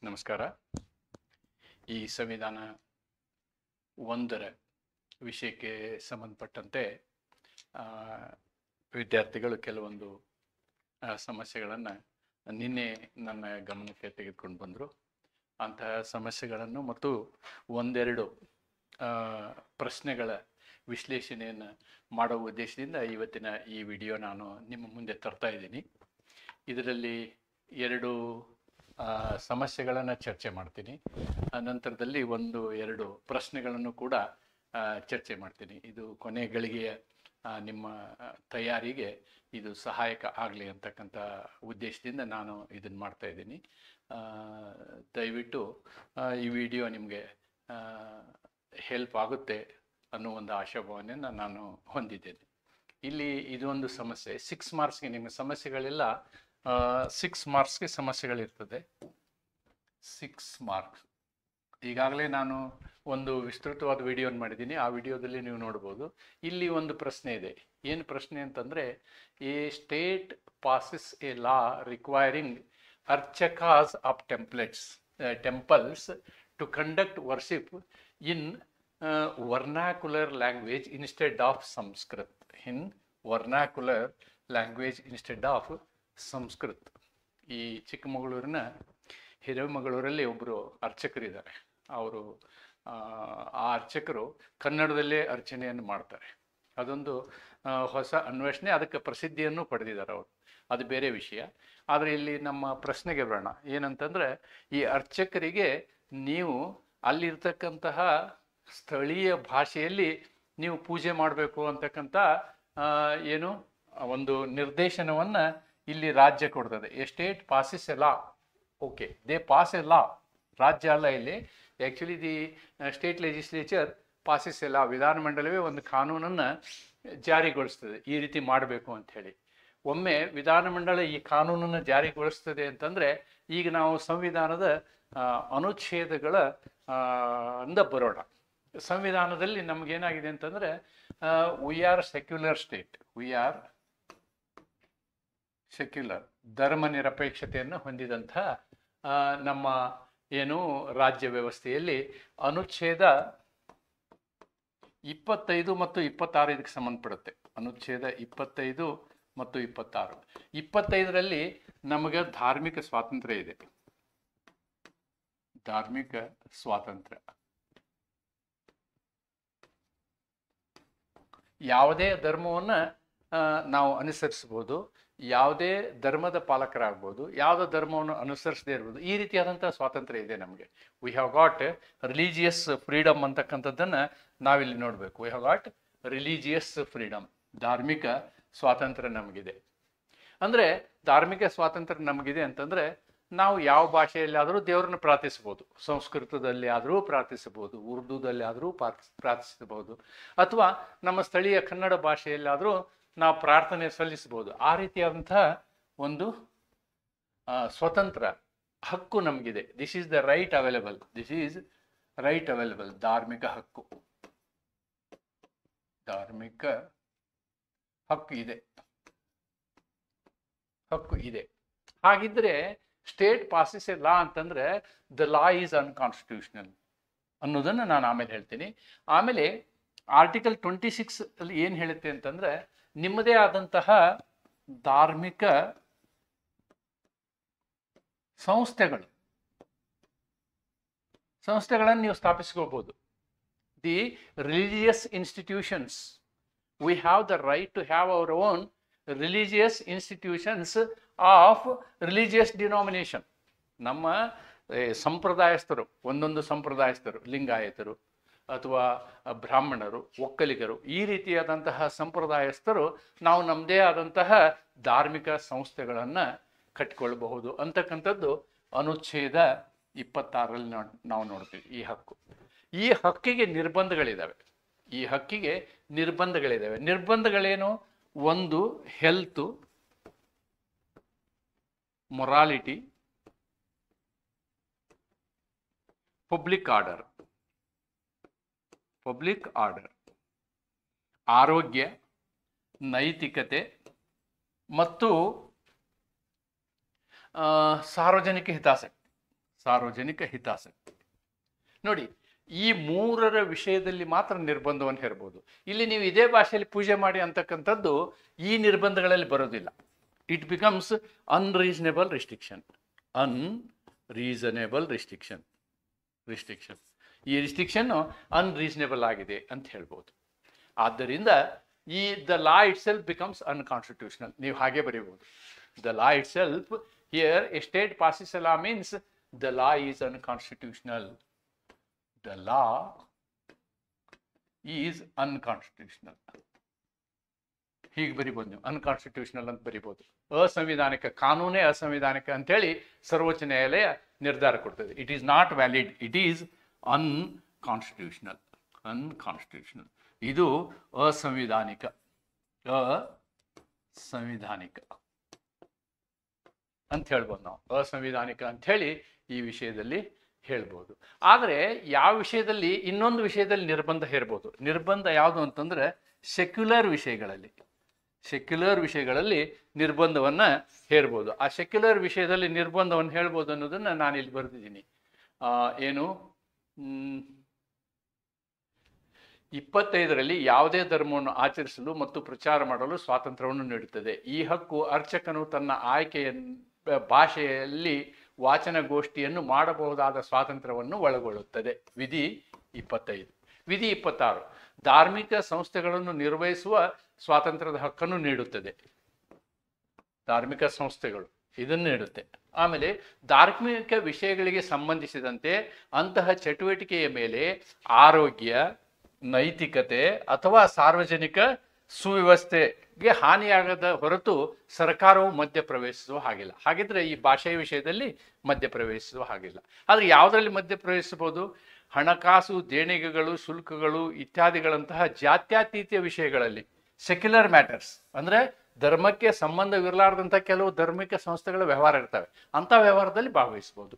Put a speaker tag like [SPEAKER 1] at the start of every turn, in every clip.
[SPEAKER 1] ನಮಸ್ಕಾರ. ಈ ಸಂವಿಧಾನ ಒಂದರ ವಿಷಯಕ್ಕೆ ಸಂಬಂಧಪಟ್ಟಂತೆ ವಿದ್ಯಾರ್ಥಿಗಳು ಕೆಲವೊಂದು ಸಮಸ್ಯೆಗಳನ್ನು ನಿನ್ನೆ ನನ್ನ ಗಮನಕ್ಕೆ ತೆಗೆದುಕೊಂಡು ಬಂದರು. ಅಂತಹ ಸಮಸ್ಯೆಗಳನ್ನು ಮತ್ತು ಒಂದೆರಡು ಪ್ರಶ್ನೆಗಳ ವಿಶ್ಲೇಷಣೆಯನ್ನು ಮಾಡೋ ಉದ್ದೇಶದಿಂದ ಇವತ್ತಿನ ಈ ವಿಡಿಯೋ ನಾನು ನಿಮ್ಮ ಮುಂದೆ ತರ್ತಾ ಇದ್ದೀನಿ. ಇದರಲ್ಲಿ ಎರಡು ಸಮಸ್ಯೆಗಳನ್ನು ಚರ್ಚೆ ಮಾಡ್ತೀನಿ. ನಂತರದಲ್ಲಿ ಎರಡು ಪ್ರಶ್ನೆಗಳನ್ನು ಕೂಡ ಚರ್ಚೆ ಮಾಡ್ತೀನಿ. ಇದು ಕೊನೆ ಗಳಿಗೆಯ ನಿಮ್ಮ ತಯಾರಿಗೆ ಇದು ಸಹಾಯಕ ಆಗಲಿ ಅಂತಕ್ಕಂಥ ಉದ್ದೇಶದಿಂದ ನಾನು ಇದನ್ನು ಮಾಡ್ತಾ ಇದ್ದೀನಿ. ದಯವಿಟ್ಟು ಈ ವಿಡಿಯೋ ನಿಮಗೆ ಹೆಲ್ಪ್ ಆಗುತ್ತೆ ಅನ್ನೋ ಒಂದು ಆಶಾಭಾವನೆಯನ್ನು ನಾನು ಹೊಂದಿದ್ದೇನೆ. ಇಲ್ಲಿ ಇದೊಂದು ಸಮಸ್ಯೆ 6 ಮಾರ್ಕ್ಸ್ಗೆ ನಿಮ್ಮ ಸಮಸ್ಯೆಗಳೆಲ್ಲ 6 ಮಾರ್ಕ್ಸ್ಗೆ ಸಮಸ್ಯೆಗಳಿರ್ತದೆ. 6 ಮಾರ್ಕ್ಸ್. ಈಗಾಗಲೇ ನಾನು ಒಂದು ವಿಸ್ತೃತವಾದ ವಿಡಿಯೋನ ಮಾಡಿದ್ದೀನಿ. ಆ ವಿಡಿಯೋದಲ್ಲಿ ನೀವು ನೋಡ್ಬೋದು. ಇಲ್ಲಿ ಒಂದು ಪ್ರಶ್ನೆ ಇದೆ. ಏನು ಪ್ರಶ್ನೆ ಅಂತಂದರೆ, a state passes a law requiring archakas of temples to conduct worship in vernacular language instead of Sanskrit. In vernacular language instead of Sanskrit. ಈ ಚಿಕ್ಕಮಗಳೂರಿನ ಹಿರೇಮಗಳೂರಲ್ಲಿ ಒಬ್ಬರು ಅರ್ಚಕರಿದ್ದಾರೆ. ಅವರು ಆ ಅರ್ಚಕರು ಕನ್ನಡದಲ್ಲೇ ಅರ್ಚನೆಯನ್ನು ಮಾಡ್ತಾರೆ. ಅದೊಂದು ಹೊಸ ಅನ್ವೇಷಣೆ, ಅದಕ್ಕೆ ಪ್ರಸಿದ್ಧಿಯನ್ನು ಪಡೆದಿದ್ದಾರೆ ಅವರು. ಅದು ಬೇರೆ ವಿಷಯ. ಆದರೆ ಇಲ್ಲಿ ನಮ್ಮ ಪ್ರಶ್ನೆಗೆ ಬರೋಣ. ಏನಂತಂದರೆ, ಈ ಅರ್ಚಕರಿಗೆ ನೀವು ಅಲ್ಲಿರ್ತಕ್ಕಂತಹ ಸ್ಥಳೀಯ ಭಾಷೆಯಲ್ಲಿ ನೀವು ಪೂಜೆ ಮಾಡಬೇಕು ಅಂತಕ್ಕಂಥ ಏನು ಒಂದು ನಿರ್ದೇಶನವನ್ನು ಇಲ್ಲಿ ರಾಜ್ಯ ಕೊಡ್ತದೆ. A state passes a law. Okay, they pass a law. ರಾಜ್ಯ ಅಲ್ಲ ಇಲ್ಲಿ. Actually the state legislature passes a law. ವಿಧಾನಮಂಡಲವೇ ಒಂದು ಕಾನೂನನ್ನು ಜಾರಿಗೊಳಿಸ್ತದೆ, ಈ ರೀತಿ ಮಾಡಬೇಕು ಅಂಥೇಳಿ. ಒಮ್ಮೆ ವಿಧಾನಮಂಡಲ ಈ ಕಾನೂನನ್ನು ಜಾರಿಗೊಳಿಸ್ತದೆ ಅಂತಂದರೆ, ಈಗ ನಾವು ಸಂವಿಧಾನದ ಅನುಚ್ಛೇದಗಳ ಇಂದ ಬರೋಣ. ಸಂವಿಧಾನದಲ್ಲಿ ನಮಗೇನಾಗಿದೆ ಅಂತಂದರೆ, we are secular state. We are secular, ಧರ್ಮ ನಿರಪೇಕ್ಷತೆಯನ್ನು ಹೊಂದಿದಂಥ ನಮ್ಮ ಏನು ರಾಜ್ಯ ವ್ಯವಸ್ಥೆಯಲ್ಲಿ ಅನುಚ್ಛೇದ 25 ಮತ್ತು 26 ಇದಕ್ಕೆ ಸಂಬಂಧಪಡುತ್ತೆ. ಅನುಚ್ಛೇದ 25 ಮತ್ತು 26. 25ರಲ್ಲಿ ನಮಗೆ ಧಾರ್ಮಿಕ ಸ್ವಾತಂತ್ರ್ಯ ಇದೆ. ಧಾರ್ಮಿಕ ಸ್ವಾತಂತ್ರ್ಯ. ಯಾವುದೇ ಧರ್ಮವನ್ನು ನಾವು ಅನುಸರಿಸ್ಬೋದು, ಯಾವುದೇ ಧರ್ಮದ ಪಾಲಕರಾಗ್ಬೋದು, ಯಾವುದೇ ಧರ್ಮವನ್ನು ಅನುಸರಿಸದೇ ಇರ್ಬೋದು. ಈ ರೀತಿಯಾದಂಥ ಸ್ವಾತಂತ್ರ್ಯ ಇದೆ ನಮಗೆ. We have got religious freedom ಅಂತಕ್ಕಂಥದ್ದನ್ನು ನಾವಿಲ್ಲಿ ನೋಡಬೇಕು. We have got religious freedom. ಧಾರ್ಮಿಕ ಸ್ವಾತಂತ್ರ್ಯ ನಮಗಿದೆ. ಅಂದರೆ ಧಾರ್ಮಿಕ ಸ್ವಾತಂತ್ರ್ಯ ನಮಗಿದೆ ಅಂತಂದರೆ, ನಾವು ಯಾವ ಭಾಷೆಯಲ್ಲಾದರೂ ದೇವರನ್ನು ಪ್ರಾರ್ಥಿಸ್ಬೋದು. ಸಂಸ್ಕೃತದಲ್ಲಿ ಆದರೂ ಪ್ರಾರ್ಥಿಸಬಹುದು, ಉರ್ದುದಲ್ಲಿ ಆದರೂ ಪ್ರಾರ್ಥಿಸಬಹುದು, ಅಥವಾ ನಮ್ಮ ಸ್ಥಳೀಯ ಕನ್ನಡ ಭಾಷೆಯಲ್ಲಾದರೂ ನಾವು ಪ್ರಾರ್ಥನೆ ಸಲ್ಲಿಸಬಹುದು. ಆ ರೀತಿಯಾದಂಥ ಒಂದು ಸ್ವತಂತ್ರ ಹಕ್ಕು ನಮಗಿದೆ. This is the right available. This is right available. ಧಾರ್ಮಿಕ ಹಕ್ಕು, ಧಾರ್ಮಿಕ ಹಕ್ಕು ಇದೆ, ಹಕ್ಕು ಇದೆ. ಹಾಗಿದ್ರೆ ಸ್ಟೇಟ್ ಪಾಸಸ್ ಎ ಲಾ ಅಂತಂದ್ರೆ ದ ಲಾ ಈಸ್ ಅನ್ಕಾನ್ಸ್ಟಿಟ್ಯೂಷನಲ್ ಅನ್ನೋದನ್ನು ನಾನು ಆಮೇಲೆ ಹೇಳ್ತೀನಿ. ಆಮೇಲೆ ಆರ್ಟಿಕಲ್ 26 ಅಲ್ಲಿ ಏನು ಹೇಳುತ್ತೆ ಅಂತಂದ್ರೆ, ನಿಮ್ಮದೇ ಆದಂತಹ ಧಾರ್ಮಿಕ ಸಂಸ್ಥೆಗಳನ್ನು ನೀವು ಸ್ಥಾಪಿಸ್ಕೋಬಹುದು. The religious institutions. We have the right to have our own religious institutions of religious denomination. ನಮ್ಮ ಸಂಪ್ರದಾಯಸ್ಥರು, ಒಂದೊಂದು ಸಂಪ್ರದಾಯಸ್ಥರು, ಲಿಂಗಾಯತರು ಅಥವಾ ಬ್ರಾಹ್ಮಣರು, ಒಕ್ಕಲಿಗರು, ಈ ರೀತಿಯಾದಂತಹ ಸಂಪ್ರದಾಯಸ್ಥರು ನಾವು ನಮ್ಮದೇ ಆದಂತಹ ಧಾರ್ಮಿಕ ಸಂಸ್ಥೆಗಳನ್ನು ಕಟ್ಟಿಕೊಳ್ಳಬಹುದು ಅಂತಕ್ಕಂಥದ್ದು ಅನುಚ್ಛೇದ 26ರಲ್ಲಿ ನಾವು ನೋಡ್ತೀವಿ. ಈ ಹಕ್ಕು, ಈ ಹಕ್ಕಿಗೆ ನಿರ್ಬಂಧಗಳಿದ್ದಾವೆ. ಈ ಹಕ್ಕಿಗೆ ನಿರ್ಬಂಧಗಳಿದ್ದಾವೆ. ನಿರ್ಬಂಧಗಳೇನು? ಒಂದು, ಹೆಲ್ತು, ಮೊರಾಲಿಟಿ, ಪಬ್ಲಿಕ್ ಆರ್ಡರ್, ಆರೋಗ್ಯ, ನೈತಿಕತೆ ಮತ್ತು ಸಾರ್ವಜನಿಕ ಹಿತಾಸಕ್ತಿ. ಸಾರ್ವಜನಿಕ ಹಿತಾಸಕ್ತಿ. ನೋಡಿ, ಈ ಮೂರರ ವಿಷಯದಲ್ಲಿ ಮಾತ್ರ ನಿರ್ಬಂಧವನ್ನು ಹೇರ್ಬೋದು. ಇಲ್ಲಿ ನೀವು ಇದೇ ಭಾಷೆಯಲ್ಲಿ ಪೂಜೆ ಮಾಡಿ ಅಂತಕ್ಕಂಥದ್ದು ಈ ನಿರ್ಬಂಧಗಳಲ್ಲಿ ಬರೋದಿಲ್ಲ. It becomes unreasonable restriction. Unreasonable restriction. ಈ ರಿಸ್ಟ್ರಿಕ್ಷನ್ ಅನ್ರೀಸನೇಬಲ್ ಆಗಿದೆ ಅಂತ ಹೇಳ್ಬೋದು. ಆದ್ದರಿಂದ ಈ the law itself becomes unconstitutional. ನೀವು ಹಾಗೆ ಬರೀಬಹುದು. The law itself, here a state passes a law means the law is unconstitutional. The law is unconstitutional. ಹೀಗೆ ಬರಿಬೋದು ನೀವು, ಅನ್ಕಾನ್ಸ್ಟಿಟ್ಯೂಷನಲ್ ಅಂತ ಬರಿಬೋದು. ಅಸಂವಿಧಾನಿಕ, ಕಾನೂನೇ ಅಸಂವಿಧಾನಿಕ ಅಂತೇಳಿ ಸರ್ವೋಚ್ಚ ನ್ಯಾಯಾಲಯ ನಿರ್ಧಾರ ಕೊಡ್ತದೆ. It is not valid, it is unconstitutional. ಇದು ಅಸಂವಿಧಾನಿಕ ಅಂತ ಹೇಳ್ಬೋದು ನಾವು. ಅಸಂವಿಧಾನಿಕ ಅಂತ ಹೇಳಿ ಈ ವಿಷಯದಲ್ಲಿ ಹೇಳ್ಬೋದು. ಆದರೆ ಯಾವ ವಿಷಯದಲ್ಲಿ, ಇನ್ನೊಂದು ವಿಷಯದಲ್ಲಿ ನಿರ್ಬಂಧ ಹೇರ್ಬೋದು. ನಿರ್ಬಂಧ ಯಾವುದು ಅಂತಂದ್ರೆ ಸೆಕ್ಯುಲರ್ ವಿಷಯಗಳಲ್ಲಿ ನಿರ್ಬಂಧವನ್ನು ಹೇರ್ಬೋದು. ಆ ಸೆಕ್ಯುಲರ್ ವಿಷಯದಲ್ಲಿ ನಿರ್ಬಂಧವನ್ನು ಹೇಳ್ಬೋದು ಅನ್ನೋದನ್ನ ನಾನು ಇಲ್ಲಿ ಬರೆದಿದ್ದೀನಿ. ಏನು, 25ರಲ್ಲಿ ಯಾವುದೇ ಧರ್ಮವನ್ನು ಆಚರಿಸಲು ಮತ್ತು ಪ್ರಚಾರ ಮಾಡಲು ಸ್ವಾತಂತ್ರ್ಯವನ್ನು ನೀಡುತ್ತದೆ. ಈ ಹಕ್ಕು ಅರ್ಚಕನು ತನ್ನ ಆಯ್ಕೆಯ ಭಾಷೆಯಲ್ಲಿ ವಾಚನಗೋಷ್ಠಿಯನ್ನು ಮಾಡಬಹುದಾದ ಸ್ವಾತಂತ್ರ್ಯವನ್ನು ಒಳಗೊಳ್ಳುತ್ತದೆ. ವಿಧಿ 25. ವಿಧಿ 26, ಧಾರ್ಮಿಕ ಸಂಸ್ಥೆಗಳನ್ನು ನಿರ್ವಹಿಸುವ ಸ್ವಾತಂತ್ರ್ಯದ ಹಕ್ಕನ್ನು ನೀಡುತ್ತದೆ. ಧಾರ್ಮಿಕ ಸಂಸ್ಥೆಗಳು ಇದನ್ನು ನೀಡುತ್ತೆ. ಆಮೇಲೆ ಧಾರ್ಮಿಕ ವಿಷಯಗಳಿಗೆ ಸಂಬಂಧಿಸಿದಂತೆ ಅಂತಹ ಚಟುವಟಿಕೆಯ ಮೇಲೆ ಆರೋಗ್ಯ, ನೈತಿಕತೆ ಅಥವಾ ಸಾರ್ವಜನಿಕ ಸುವ್ಯವಸ್ಥೆಗೆ ಹಾನಿಯಾಗದ ಹೊರತು ಸರ್ಕಾರವು ಮಧ್ಯಪ್ರವೇಶಿಸುವ ಹಾಗಿಲ್ಲ. ಹಾಗಿದ್ರೆ ಈ ಭಾಷೆಯ ವಿಷಯದಲ್ಲಿ ಮಧ್ಯಪ್ರವೇಶಿಸುವ ಹಾಗಿಲ್ಲ. ಆದರೆ ಯಾವುದರಲ್ಲಿ ಮಧ್ಯಪ್ರವೇಶಿಸಬಹುದು? ಹಣಕಾಸು, ದೇಣಿಗೆಗಳು, ಶುಲ್ಕಗಳು ಇತ್ಯಾದಿಗಳಂತಹ ಜಾತ್ಯತೀತ ವಿಷಯಗಳಲ್ಲಿ, ಸೆಕ್ಯುಲರ್ ಮ್ಯಾಟರ್ಸ್ ಅಂದರೆ ಧರ್ಮಕ್ಕೆ ಸಂಬಂಧವಿರಲಾರ್ದಂಥ ಕೆಲವು ಧಾರ್ಮಿಕ ಸಂಸ್ಥೆಗಳ ವ್ಯವಹಾರ ಇರ್ತವೆ, ಅಂಥ ವ್ಯವಹಾರದಲ್ಲಿ ಭಾಗವಹಿಸಬಹುದು.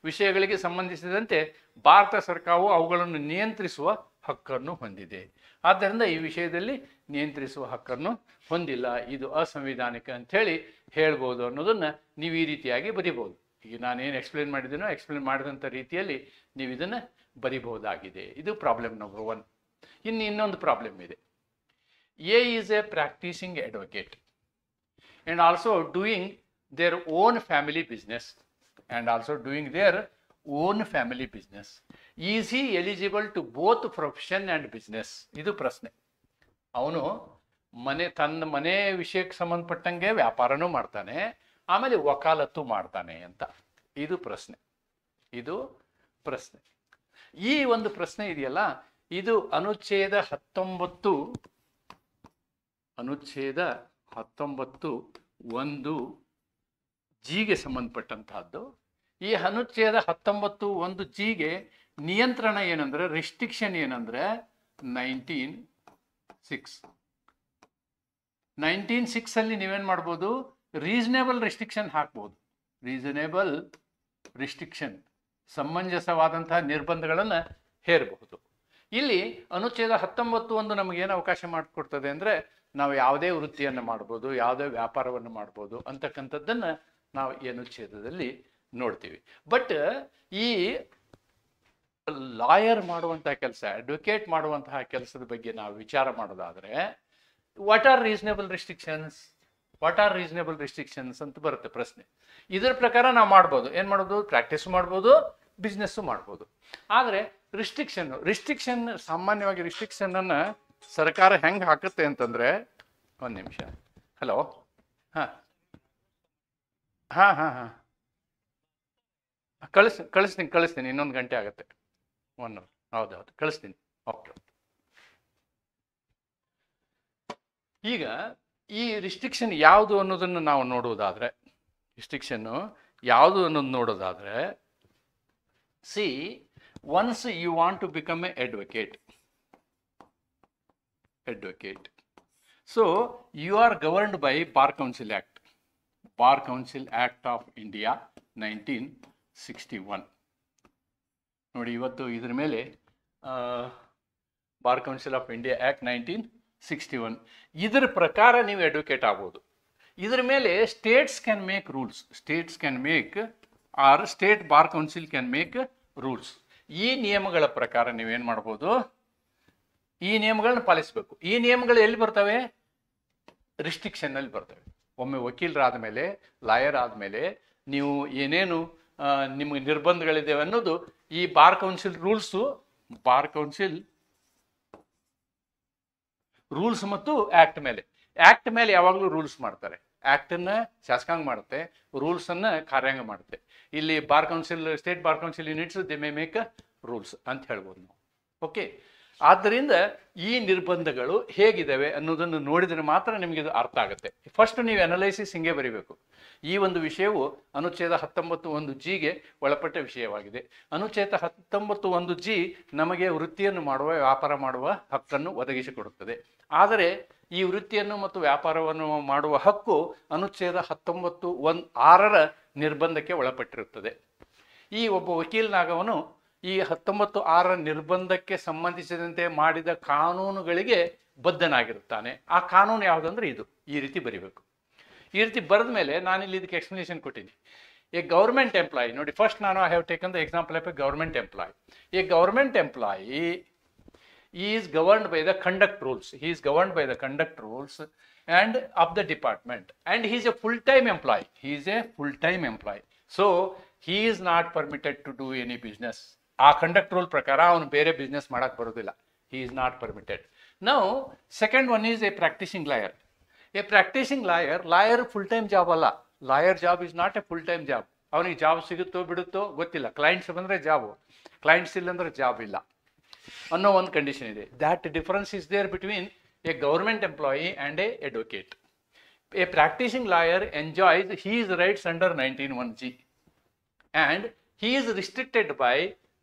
[SPEAKER 1] ವಿಷಯಗಳಿಗೆ ಸಂಬಂಧಿಸಿದಂತೆ ಭಾರತ ಸರ್ಕಾರವು ಅವುಗಳನ್ನು ನಿಯಂತ್ರಿಸುವ ಹಕ್ಕನ್ನು ಹೊಂದಿದೆ. ಆದ್ದರಿಂದ ಈ ವಿಷಯದಲ್ಲಿ ನಿಯಂತ್ರಿಸುವ ಹಕ್ಕನ್ನು ಹೊಂದಿಲ್ಲ, ಇದು ಅಸಂವಿಧಾನಿಕ ಅಂಥೇಳಿ ಹೇಳ್ಬೋದು ಅನ್ನೋದನ್ನು ನೀವು ಈ ರೀತಿಯಾಗಿ ಬರಿಬೋದು. ಈಗ ನಾನೇನು ಎಕ್ಸ್ಪ್ಲೇನ್ ಮಾಡಿದ್ದೀನೋ ಎಕ್ಸ್ಪ್ಲೇನ್ ಮಾಡಿದಂಥ ರೀತಿಯಲ್ಲಿ ನೀವು ಇದನ್ನು ಬರಿಬಹುದಾಗಿದೆ. ಇದು ಪ್ರಾಬ್ಲಮ್ ನಂಬರ್ 1. ಇನ್ನೊಂದು ಪ್ರಾಬ್ಲಮ್ ಇದೆ. A is a practising advocate and also doing their own family business is he eligible to both profession and business? ಇದು ಪ್ರಶ್ನೆ. ಅವನು ತನ್ನ ಮನೆ ವಿಷಯಕ್ಕೆ ಸಂಬಂಧಪಟ್ಟಂಗೆ ವ್ಯಾಪಾರನೂ ಮಾಡ್ತಾನೆ, ಆಮೇಲೆ ವಕಾಲತ್ತು ಮಾಡ್ತಾನೆ ಅಂತ. ಇದು ಪ್ರಶ್ನೆ. ಈ ಒಂದು ಪ್ರಶ್ನೆ ಇದೆಯಲ್ಲ, ಇದು ಅನುಚ್ಛೇದ 19(1)(g)ಗೆ ಸಂಬಂಧಪಟ್ಟಂತಹದ್ದು. ಈ ಅನುಚ್ಛೇದ 19(1)(g)ಗೆ ನಿಯಂತ್ರಣ ಏನಂದ್ರೆ, ರಿಸ್ಟ್ರಿಕ್ಷನ್ ಏನಂದ್ರೆ 19(6) ಅಲ್ಲಿ ನೀವೇನ್ ಮಾಡ್ಬೋದು? ರೀಸನೇಬಲ್ ರಿಸ್ಟ್ರಿಕ್ಷನ್ ಹಾಕ್ಬೋದು. ಸಮಂಜಸವಾದಂತಹ ನಿರ್ಬಂಧಗಳನ್ನು ಹೇರಬಹುದು. ಇಲ್ಲಿ ಅನುಚ್ಛೇದ 19(1) ನಮಗೇನು ಅವಕಾಶ ಮಾಡಿಕೊಡ್ತದೆ ಅಂದರೆ, ನಾವು ಯಾವುದೇ ವೃತ್ತಿಯನ್ನು ಮಾಡ್ಬೋದು, ಯಾವುದೇ ವ್ಯಾಪಾರವನ್ನು ಮಾಡ್ಬೋದು ಅಂತಕ್ಕಂಥದ್ದನ್ನು ನಾವು ಈ ಅನುಚ್ಛೇದದಲ್ಲಿ ನೋಡ್ತೀವಿ. ಬಟ್ ಈ ಲಾಯರ್ ಮಾಡುವಂತಹ ಕೆಲಸ, ಅಡ್ವೊಕೇಟ್ ಮಾಡುವಂತಹ ಕೆಲಸದ ಬಗ್ಗೆ ನಾವು ವಿಚಾರ ಮಾಡೋದಾದರೆ, ವಾಟ್ ಆರ್ ರೀಸನೇಬಲ್ ರಿಸ್ಟ್ರಿಕ್ಷನ್ಸ್ ಅಂತ ಬರುತ್ತೆ ಪ್ರಶ್ನೆ. ಇದರ ಪ್ರಕಾರ ನಾವು ಮಾಡ್ಬೋದು. ಏನು ಮಾಡ್ಬೋದು? ಪ್ರಾಕ್ಟೀಸ್ ಮಾಡ್ಬೋದು, ಬಿಸ್ನೆಸ್ಸು ಮಾಡ್ಬೋದು. ಆದರೆ ರಿಸ್ಟ್ರಿಕ್ಷನ್ ಸಾಮಾನ್ಯವಾಗಿ ರಿಸ್ಟ್ರಿಕ್ಷನನ್ನು ಸರ್ಕಾರ ಹೆಂಗೆ ಹಾಕುತ್ತೆ ಅಂತಂದರೆ, ಒಂದು ನಿಮಿಷ. ಹಲೋ, ಹಾಂ, ಕಳಿಸ್ತೀನಿ. ಇನ್ನೊಂದು ಗಂಟೆ ಆಗುತ್ತೆ. 1 hour. ಹೌದೌದು, ಕಳಿಸ್ತೀನಿ. ಓಕೆ. ಈಗ ಈ ರಿಸ್ಟ್ರಿಕ್ಷನ್ ಯಾವುದು ಅನ್ನೋದನ್ನು ನಾವು ನೋಡುವುದಾದರೆ, see, once you want to become a advocate, so you are governed by bar council act of India 1961. ನೋಡಿ, ಇವತ್ತು ಇದ್ರ ಮೇಲೆ bar council of India act 1961, ಇದರ ಪ್ರಕಾರ ನೀವು ಅಡ್ವೊಕೇಟ್ ಆಗ್ಬೋದು. ಇದರ ಮೇಲೆ states can make or state bar council can make rules. ಈ ನಿಯಮಗಳ ಪ್ರಕಾರ ನೀವೇನು ಮಾಡ್ಬೋದು, ಈ ನಿಯಮಗಳನ್ನ ಪಾಲಿಸಬೇಕು. ಈ ನಿಯಮಗಳು ಎಲ್ಲಿ ಬರ್ತವೆ? ರಿಸ್ಟ್ರಿಕ್ಷನ್ನಲ್ಲಿ ಬರ್ತವೆ. ಒಮ್ಮೆ ವಕೀಲರಾದ ಮೇಲೆ, ಲಾಯರ್ ಆದಮೇಲೆ ನೀವು ಏನೇನು ನಿಮಗೆ ನಿರ್ಬಂಧಗಳಿದ್ದೇವೆ ಅನ್ನೋದು ಈ bar council rules, bar council rules ಮತ್ತು ಆಕ್ಟ್ ಮೇಲೆ ಯಾವಾಗಲೂ ರೂಲ್ಸ್ ಮಾಡ್ತಾರೆ. ಆಕ್ಟನ್ನು ಶಾಸಕಾಂಗ ಮಾಡುತ್ತೆ, ರೂಲ್ಸನ್ನು ಕಾರ್ಯಾಂಗ ಮಾಡುತ್ತೆ. ಇಲ್ಲಿ bar council, state bar council units they may make rules ಅಂತ ಹೇಳ್ಬೋದು ನಾವು. ಓಕೆ, ಆದ್ದರಿಂದ ಈ ನಿರ್ಬಂಧಗಳು ಹೇಗಿದ್ದಾವೆ ಅನ್ನೋದನ್ನು ನೋಡಿದರೆ ಮಾತ್ರ ನಿಮಗೆ ಇದು ಅರ್ಥ ಆಗುತ್ತೆ. ಫಸ್ಟ್ ನೀವು ಅನಲೈಸಿಸ್ ಹಿಂಗೆ ಬರೀಬೇಕು. ಈ ಒಂದು ವಿಷಯವು ಅನುಚ್ಛೇದ 19(1)Gಗೆ ಒಳಪಟ್ಟ ವಿಷಯವಾಗಿದೆ. ಅನುಚ್ಛೇದ 19(1)G ನಮಗೆ ವೃತ್ತಿಯನ್ನು ಮಾಡುವ, ವ್ಯಾಪಾರ ಮಾಡುವ ಹಕ್ಕನ್ನು ಒದಗಿಸಿಕೊಡುತ್ತದೆ. ಆದರೆ ಈ ವೃತ್ತಿಯನ್ನು ಮತ್ತು ವ್ಯಾಪಾರವನ್ನು ಮಾಡುವ ಹಕ್ಕು ಅನುಚ್ಛೇದ 19(1)(6) ನಿರ್ಬಂಧಕ್ಕೆ ಒಳಪಟ್ಟಿರುತ್ತದೆ. ಈ ಒಬ್ಬ ವಕೀಲನಾಗವನು ಈ 19(6) ನಿರ್ಬಂಧಕ್ಕೆ ಸಂಬಂಧಿಸಿದಂತೆ ಮಾಡಿದ ಕಾನೂನುಗಳಿಗೆ ಬದ್ಧನಾಗಿರುತ್ತಾನೆ. ಆ ಕಾನೂನು ಯಾವುದಂದ್ರೆ ಇದು. ಈ ರೀತಿ ಬರಿಬೇಕು. ಈ ರೀತಿ ಬರೆದ ಮೇಲೆ ನಾನಿಲ್ಲಿ ಇದಕ್ಕೆ ಎಕ್ಸ್ಪ್ಲನೇಷನ್ ಕೊಟ್ಟಿದ್ದೀನಿ. ಎ ಗೌರ್ಮೆಂಟ್ ಎಂಪ್ಲಾಯಿ, ನೋಡಿ ಫಸ್ಟ್ ನಾನು I have taken the example of A government employee. A government employee is governed by the conduct rules. He is governed by the conduct rules and of the department, and he is a full-time employee. He is a full-time employee. So he is not permitted to do any business. ಆ conduct rule ಪ್ರಕಾರ ಅವನು ಬೇರೆ business ಮಾಡಕ್ಕೆ ಬರೋದಿಲ್ಲ. He is not permitted. Now second one is a practicing lawyer. A practicing lawyer full-time job ಅಲ್ಲ. Lawyer job is not a full-time job. ಅವನಿಗೆ job ಸಿಗುತ್ತೋ ಬಿಡುತ್ತೋ ಗೊತ್ತಿಲ್ಲ. ಕ್ಲೈಂಟ್ಸ್ ಬಂದರೆ ಜಾಬು, ಕ್ಲೈಂಟ್ಸ್ ಇಲ್ಲ ಅಂದರೆ ಜಾಬ್ ಇಲ್ಲ ಅನ್ನೋ ಒಂದು ಕಂಡೀಷನ್ ಇದೆ. That difference is there between a government employee and a advocate. A practising lawyer enjoys his rights under 19(1)G and he is restricted by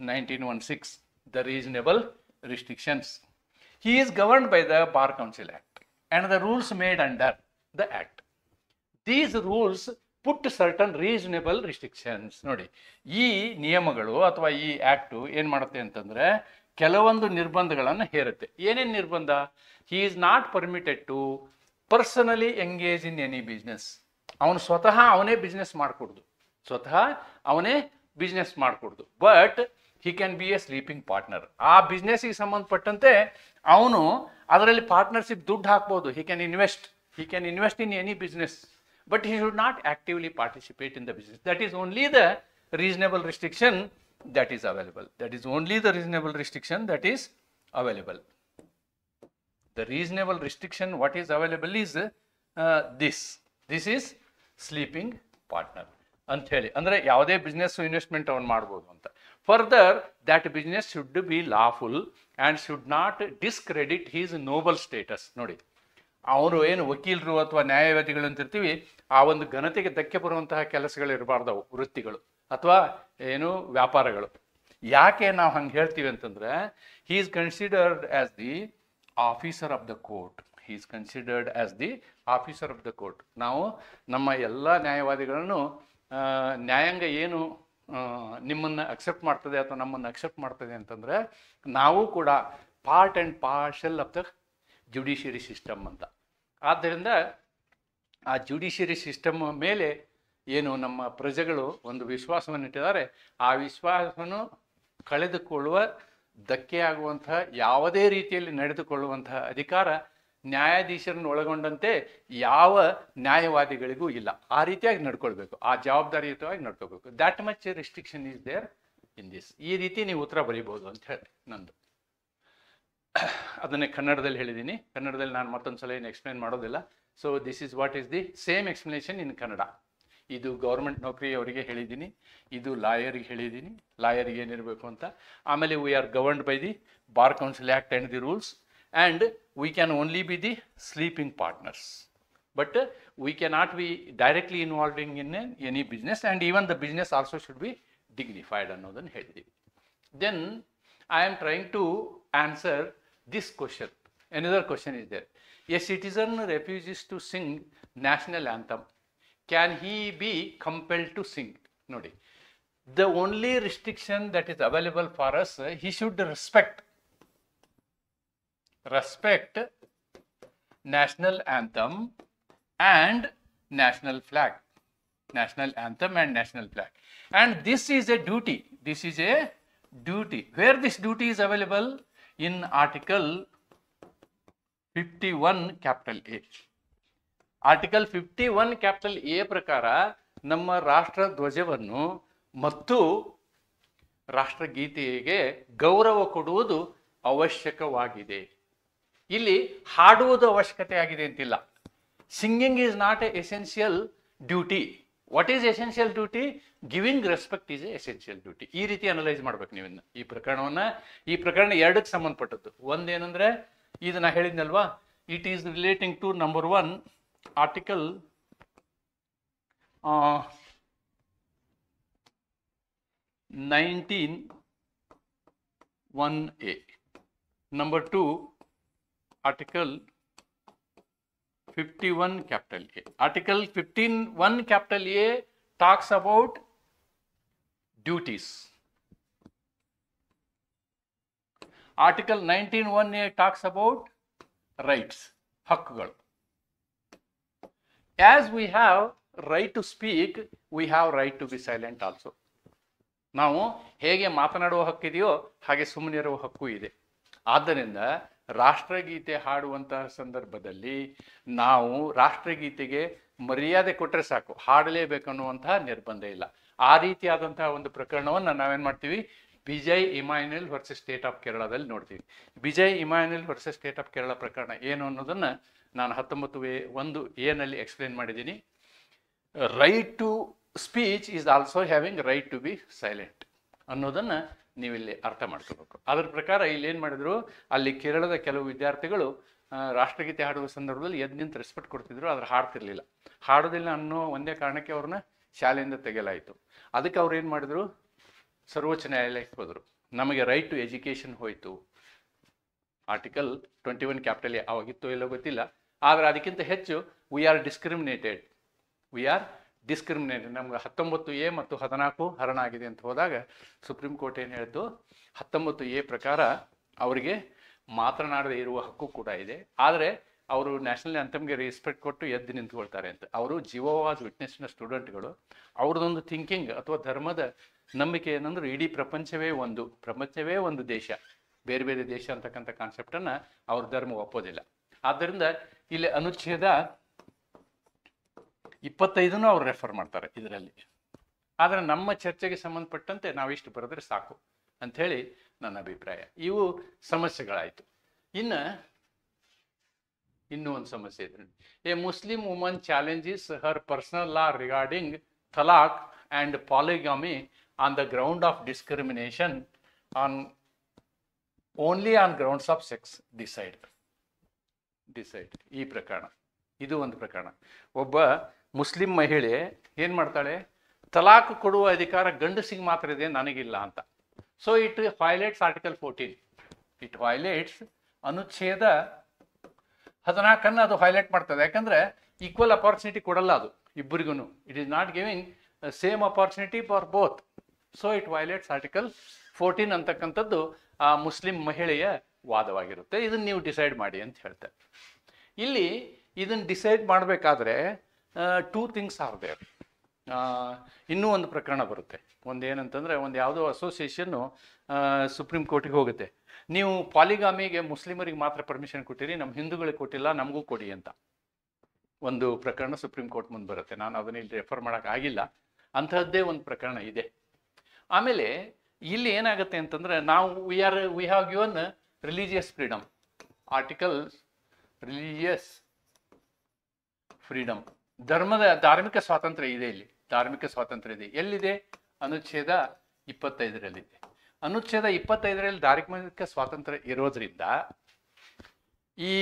[SPEAKER 1] 19(1)(6), the reasonable restrictions. He is governed by the Bar Council Act and the rules made under the Act. These rules put certain reasonable restrictions. ನೋಡಿ, ಈ ನಿಯಮಗಳು ಅಥವಾ ಈ act ಏನು ಮಾಡುತ್ತೆ ಅಂತಂದರೆ ಕೆಲವೊಂದು ನಿರ್ಬಂಧಗಳನ್ನು ಹೇರುತ್ತೆ. ಏನೇನು ನಿರ್ಬಂಧ? He is not permitted to personally engage in any business. ಅವನು ಸ್ವತಃ ಅವನೇ ಬಿಸ್ನೆಸ್ ಮಾಡಿಕೊಡ್ದು, but he can be a sleeping partner. ಆ ಬಿಸ್ನೆಸ್ಸಿಗೆ ಸಂಬಂಧಪಟ್ಟಂತೆ ಅವನು ಅದರಲ್ಲಿ ಪಾರ್ಟ್ನರ್ಶಿಪ್ ದುಡ್ಡು ಹಾಕ್ಬೋದು. He can invest in any business, but he should not actively participate in the business. That is only the reasonable restriction that is available. The reasonable restriction what is available is this is sleeping partner ಅಂತ ಹೇಳಿ. ಅಂದರೆ ಯಾವುದೇ business investment ಅವನು ಮಾಡ್ಬೋದು ಅಂತ. Further that business should be lawful and should not discredit his noble status. ನೋಡಿ, ಅವರು ಏನು ವಕೀಲರು ಅಥವಾ ನ್ಯಾಯವಾದಿಗಳು ಅಂತಿರ್ತೀವಿ, ಆ ಒಂದು ಘನತೆಗೆ ಧಕ್ಕೆ ಬರುವಂತಹ ಕೆಲಸಗಳು ಇರಬಾರ್ದವು, ವೃತ್ತಿಗಳು ಅಥವಾ ಏನು ವ್ಯಾಪಾರಗಳು. ಯಾಕೆ ನಾವು ಹಂಗೆ ಹೇಳ್ತೀವಿ ಅಂತಂದ್ರೆ, he is considered as the officer of the court. ನಾವು ನಮ್ಮ ಎಲ್ಲ ನ್ಯಾಯವಾದಿಗಳನ್ನು ನ್ಯಾಯಾಂಗ ಏನು ನಿಮ್ಮನ್ನು ಅಕ್ಸೆಪ್ಟ್ ಮಾಡ್ತದೆ ಅಥವಾ ನಮ್ಮನ್ನು ಅಕ್ಸೆಪ್ಟ್ ಮಾಡ್ತದೆ ಅಂತಂದರೆ, ನಾವು ಕೂಡ part and partial of the judiciary system ಅಂತ. ಆದ್ದರಿಂದ ಆ ಜುಡಿಷಿಯರಿ ಸಿಸ್ಟಮ್ ಮೇಲೆ ಏನು ನಮ್ಮ ಪ್ರಜೆಗಳು ಒಂದು ವಿಶ್ವಾಸವನ್ನು ಇಟ್ಟಿದ್ದಾರೆ, ಆ ವಿಶ್ವಾಸವನ್ನು ಕಳೆದುಕೊಳ್ಳುವ, ಧಕ್ಕೆಯಾಗುವಂತಹ ಯಾವುದೇ ರೀತಿಯಲ್ಲಿ ನಡೆದುಕೊಳ್ಳುವಂತಹ ಅಧಿಕಾರ ನ್ಯಾಯಾಧೀಶರನ್ನು ಒಳಗೊಂಡಂತೆ ಯಾವ ನ್ಯಾಯವಾದಿಗಳಿಗೂ ಇಲ್ಲ. ಆ ರೀತಿಯಾಗಿ ನಡ್ಕೊಳ್ಬೇಕು, ಆ ಜವಾಬ್ದಾರಿಯುತವಾಗಿ ನಡ್ಕೋಬೇಕು. That much restriction is there in this. ಈ ರೀತಿ ನೀವು ಉತ್ತರ ಬರೀಬೋದು ಅಂತ ಹೇಳಿ ನಂದು. ಅದನ್ನೇ ಕನ್ನಡದಲ್ಲಿ ಹೇಳಿದ್ದೀನಿ. ಕನ್ನಡದಲ್ಲಿ ನಾನು ಮತ್ತೊಂದು ಸಲ ಏನು ಎಕ್ಸ್ಪ್ಲೇನ್ ಮಾಡೋದಿಲ್ಲ. So this is what is the same explanation in Kannada. ಇದು ಗೌರ್ಮೆಂಟ್ ನೌಕರಿಯವರಿಗೆ ಹೇಳಿದ್ದೀನಿ, ಇದು ಲಾಯರಿಗೆ ಹೇಳಿದ್ದೀನಿ, ಲಾಯರಿಗೆ ಏನಿರಬೇಕು ಅಂತ. ಆಮೇಲೆ we are governed by the bar council act and the rules, and we can only be the sleeping partners, but we cannot be directly involving in any business, and even the business also should be dignified ಅನ್ನೋದನ್ನು ಹೇಳಿದ್ದೀವಿ. Then I am trying to answer this question. Another question is there. A citizen refuses to sing national anthem. Can he be compelled to sing? Nodi. The only restriction that is available for us, he should respect national anthem and national flag. national anthem and national flag. And this is a duty. This is a duty. Where this duty is available? In Article 51 capital A. Article 51 capital A ಪ್ರಕಾರ ನಮ್ಮ ರಾಷ್ಟ್ರ ಧ್ವಜವನ್ನು ಮತ್ತು ರಾಷ್ಟ್ರಗೀತೆಗೆ ಗೌರವ ಕೊಡುವುದು ಅವಶ್ಯಕವಾಗಿದೆ. ಇಲ್ಲಿ ಹಾಡುವುದು ಅವಶ್ಯಕತೆ ಆಗಿದೆ ಅಂತಿಲ್ಲ. Singing is not A essential duty. What is essential duty? Giving respect is A essential duty. ಈ ರೀತಿ ಅನಲೈಸ್ ಮಾಡ್ಬೇಕು ನೀವಿನ್ನ ಈ ಪ್ರಕರಣವನ್ನ. ಈ ಪ್ರಕರಣ ಎರಡಕ್ಕೆ ಸಂಬಂಧಪಟ್ಟದ್ದು. ಒಂದೇನಂದ್ರೆ ಇದು ನಾ ಹೇಳಿದ್ನಲ್ವಾ, it is relating to number 1 article 19(1)(a). Number 2 Article 51 capital A. Article 15(1) capital A talks about duties. Article 19(1)(a) talks about rights, ಹಕ್ಕುಗಳು. As we have right to speak, we have right to be silent also. ನಾವು ಹೇಗೆ ಮಾತನಾಡುವ ಹಕ್ಕಿದೆಯೋ ಹಾಗೆ ಸುಮ್ಮನಿರುವ ಹಕ್ಕು ಇದೆ. ಆದ್ದರಿಂದ ರಾಷ್ಟ್ರಗೀತೆ ಹಾಡುವಂತಹ ಸಂದರ್ಭದಲ್ಲಿ ನಾವು ರಾಷ್ಟ್ರಗೀತೆಗೆ ಮರ್ಯಾದೆ ಕೊಟ್ಟರೆ ಸಾಕು, ಹಾಡಲೇಬೇಕನ್ನುವಂತಹ ನಿರ್ಬಂಧ ಇಲ್ಲ. ಆ ರೀತಿಯಾದಂತಹ ಒಂದು ಪ್ರಕರಣವನ್ನು ನಾವೇನು ಮಾಡ್ತೀವಿ, Bijoe Emmanuel versus state of ಕೇರಳದಲ್ಲಿ ನೋಡ್ತೀವಿ. Bijoe Emmanuel versus state of Kerala ಪ್ರಕರಣ ಏನು ಅನ್ನೋದನ್ನು ನಾನು 19(1)(a) ನಲ್ಲಿ ಎಕ್ಸ್ಪ್ಲೇನ್ ಮಾಡಿದ್ದೀನಿ. Right to speech is also having right to be silent ಅನ್ನೋದನ್ನು ನೀವಿಲ್ಲಿ ಅರ್ಥ ಮಾಡ್ಕೋಬೇಕು. ಅದರ ಪ್ರಕಾರ ಇಲ್ಲಿ ಏನು ಮಾಡಿದ್ರು, ಅಲ್ಲಿ ಕೇರಳದ ಕೆಲವು ವಿದ್ಯಾರ್ಥಿಗಳು ರಾಷ್ಟ್ರಗೀತೆ ಹಾಡುವ ಸಂದರ್ಭದಲ್ಲಿ ಎದ್ದು ನಿಂತು ರೆಸ್ಪೆಕ್ಟ್ ಕೊಡ್ತಿದ್ರು, ಆದ್ರೆ ಹಾಡ್ತಿರ್ಲಿಲ್ಲ. ಹಾಡೋದಿಲ್ಲ ಅನ್ನೋ ಒಂದೇ ಕಾರಣಕ್ಕೆ ಅವ್ರನ್ನ ಶಾಲೆಯಿಂದ ತೆಗೆಯಲಾಯಿತು. ಅದಕ್ಕೆ ಅವ್ರು ಏನು ಮಾಡಿದ್ರು, ಸರ್ವೋಚ್ಚ ನ್ಯಾಯಾಲಯಕ್ಕೆ ಹೋದರು. ನಮಗೆ ರೈಟ್ ಟು ಎಜುಕೇಷನ್ ಹೋಯಿತು. ಆರ್ಟಿಕಲ್ 21 ಕ್ಯಾಪಿಟಲ್ ಎ ಅವಾಗಿತ್ತು ಎಲ್ಲೋ ಗೊತ್ತಿಲ್ಲ, ಆದರೆ ಅದಕ್ಕಿಂತ ಹೆಚ್ಚು ವಿ ಆರ್ ಡಿಸ್ಕ್ರಿಮಿನೇಟೆಡ್. ನಮ್ಗೆ 19(a) ಮತ್ತು 14 ಹರಣ ಆಗಿದೆ ಅಂತ ಹೋದಾಗ ಸುಪ್ರೀಂ ಕೋರ್ಟ್ ಏನು ಹೇಳ್ತು, 19(a) ಪ್ರಕಾರ ಅವರಿಗೆ ಮಾತನಾಡದೇ ಇರುವ ಹಕ್ಕು ಕೂಡ ಇದೆ, ಆದರೆ ಅವರು ನ್ಯಾಷನಲ್ ಆಂಥಮ್ಗೆ ರೆಸ್ಪೆಕ್ಟ್ ಕೊಟ್ಟು ಎದ್ದು ನಿಂತ್ಕೊಳ್ತಾರೆ ಅಂತ. ಅವರು ಜಿಯೋವಾಸ್ ವಿಟ್ನೆಸ್ನ ಸ್ಟೂಡೆಂಟ್ಗಳು. ಅವ್ರದ್ದೊಂದು ಥಿಂಕಿಂಗ್ ಅಥವಾ ಧರ್ಮದ ನಂಬಿಕೆ ಏನಂದ್ರೆ ಇಡೀ ಪ್ರಪಂಚವೇ ಒಂದು ದೇಶ, ಬೇರೆ ಬೇರೆ ದೇಶ ಅಂತಕ್ಕಂಥ ಕಾನ್ಸೆಪ್ಟನ್ನು ಅವ್ರ ಧರ್ಮ ಒಪ್ಪೋದಿಲ್ಲ. ಆದ್ದರಿಂದ ಇಲ್ಲಿ ಅನುಚ್ಛೇದ 25 ಅವ್ರು ರೆಫರ್ ಮಾಡ್ತಾರೆ ಇದರಲ್ಲಿ. ಆದರೆ ನಮ್ಮ ಚರ್ಚೆಗೆ ಸಂಬಂಧಪಟ್ಟಂತೆ ನಾವಿಷ್ಟು ಬರೆದ್ರೆ ಸಾಕು ಅಂಥೇಳಿ ನನ್ನ ಅಭಿಪ್ರಾಯ. ಇವು ಸಮಸ್ಯೆಗಳಾಯಿತು. ಇನ್ನೂ ಒಂದು ಸಮಸ್ಯೆ ಇದೆ. A Muslim woman challenges her personal law regarding talaq and polygamy on the ground of discrimination only on grounds of sex decide. ಈ ಪ್ರಕರಣ ಇದು ಒಂದು ಪ್ರಕರಣ. ಒಬ್ಬ ಮುಸ್ಲಿಂ ಮಹಿಳೆ ಏನು ಮಾಡ್ತಾಳೆ, ತಲಾಕ್ ಕೊಡುವ ಅಧಿಕಾರ ಗಂಡಸಿಗೆ ಮಾತ್ರ ಇದೆ, ನನಗಿಲ್ಲ ಅಂತ. So it violates article 14. It violates ಅನುಚ್ಛೇದ 14 ಅದು ವೈಲೇಟ್ ಮಾಡ್ತದೆ. ಯಾಕಂದ್ರೆ ಈಕ್ವಲ್ ಅಪಾರ್ಚುನಿಟಿ ಕೊಡಲ್ಲ ಅದು ಇಬ್ಬರಿಗೂ. It is not giving same opportunity for both. So it violates article 14 ಅಂತಕ್ಕಂಥದ್ದು ಆ ಮುಸ್ಲಿಂ ಮಹಿಳೆಯ ವಾದವಾಗಿರುತ್ತೆ. ಇದನ್ನು ನೀವು ಡಿಸೈಡ್ ಮಾಡಿ ಅಂತ ಹೇಳ್ತಾರೆ. ಇಲ್ಲಿ ಇದನ್ನು ಡಿಸೈಡ್ ಮಾಡಬೇಕಾದ್ರೆ 2 ಥಿಂಗ್ಸ್ ಆರ್ ದೇರ್. ಇನ್ನೂ ಒಂದು ಪ್ರಕರಣ ಬರುತ್ತೆ. ಒಂದೇನಂತಂದರೆ, ಒಂದು ಯಾವುದೋ ಅಸೋಸಿಯೇಷನ್ನು ಸುಪ್ರೀಂ ಕೋರ್ಟಿಗೆ ಹೋಗುತ್ತೆ, ನೀವು ಪಾಲಿಗಾಮಿಗೆ ಮುಸ್ಲಿಮರಿಗೆ ಮಾತ್ರ ಪರ್ಮಿಷನ್ ಕೊಟ್ಟಿರಿ, ನಮ್ಮ ಹಿಂದೂಗಳಿಗೆ ಕೊಟ್ಟಿಲ್ಲ, ನಮಗೂ ಕೊಡಿ ಅಂತ ಒಂದು ಪ್ರಕರಣ ಸುಪ್ರೀಂ ಕೋರ್ಟ್ ಮುಂದೆ ಬರುತ್ತೆ. ನಾನು ಅದನ್ನ ಇಲ್ಲಿ ರೆಫರ್ ಮಾಡೋಕ್ಕಾಗಿಲ್ಲ. ಅಂತಹದ್ದೇ ಒಂದು ಪ್ರಕರಣ ಇದೆ. ಆಮೇಲೆ ಇಲ್ಲಿ ಏನಾಗುತ್ತೆ ಅಂತಂದರೆ, ನಾವು we have given religious freedom. Article religious freedom, ಧಾರ್ಮಿಕ ಸ್ವಾತಂತ್ರ್ಯ ಇದೆ. ಇಲ್ಲಿ ಧಾರ್ಮಿಕ ಸ್ವಾತಂತ್ರ್ಯ ಇದೆ. ಎಲ್ಲಿದೆ? ಅನುಚ್ಛೇದ 25ರಲ್ಲಿದೆ. ಅನುಚ್ಛೇದ 25ರಲ್ಲಿ ಧಾರ್ಮಿಕ ಸ್ವಾತಂತ್ರ್ಯ ಇರೋದ್ರಿಂದ ಈ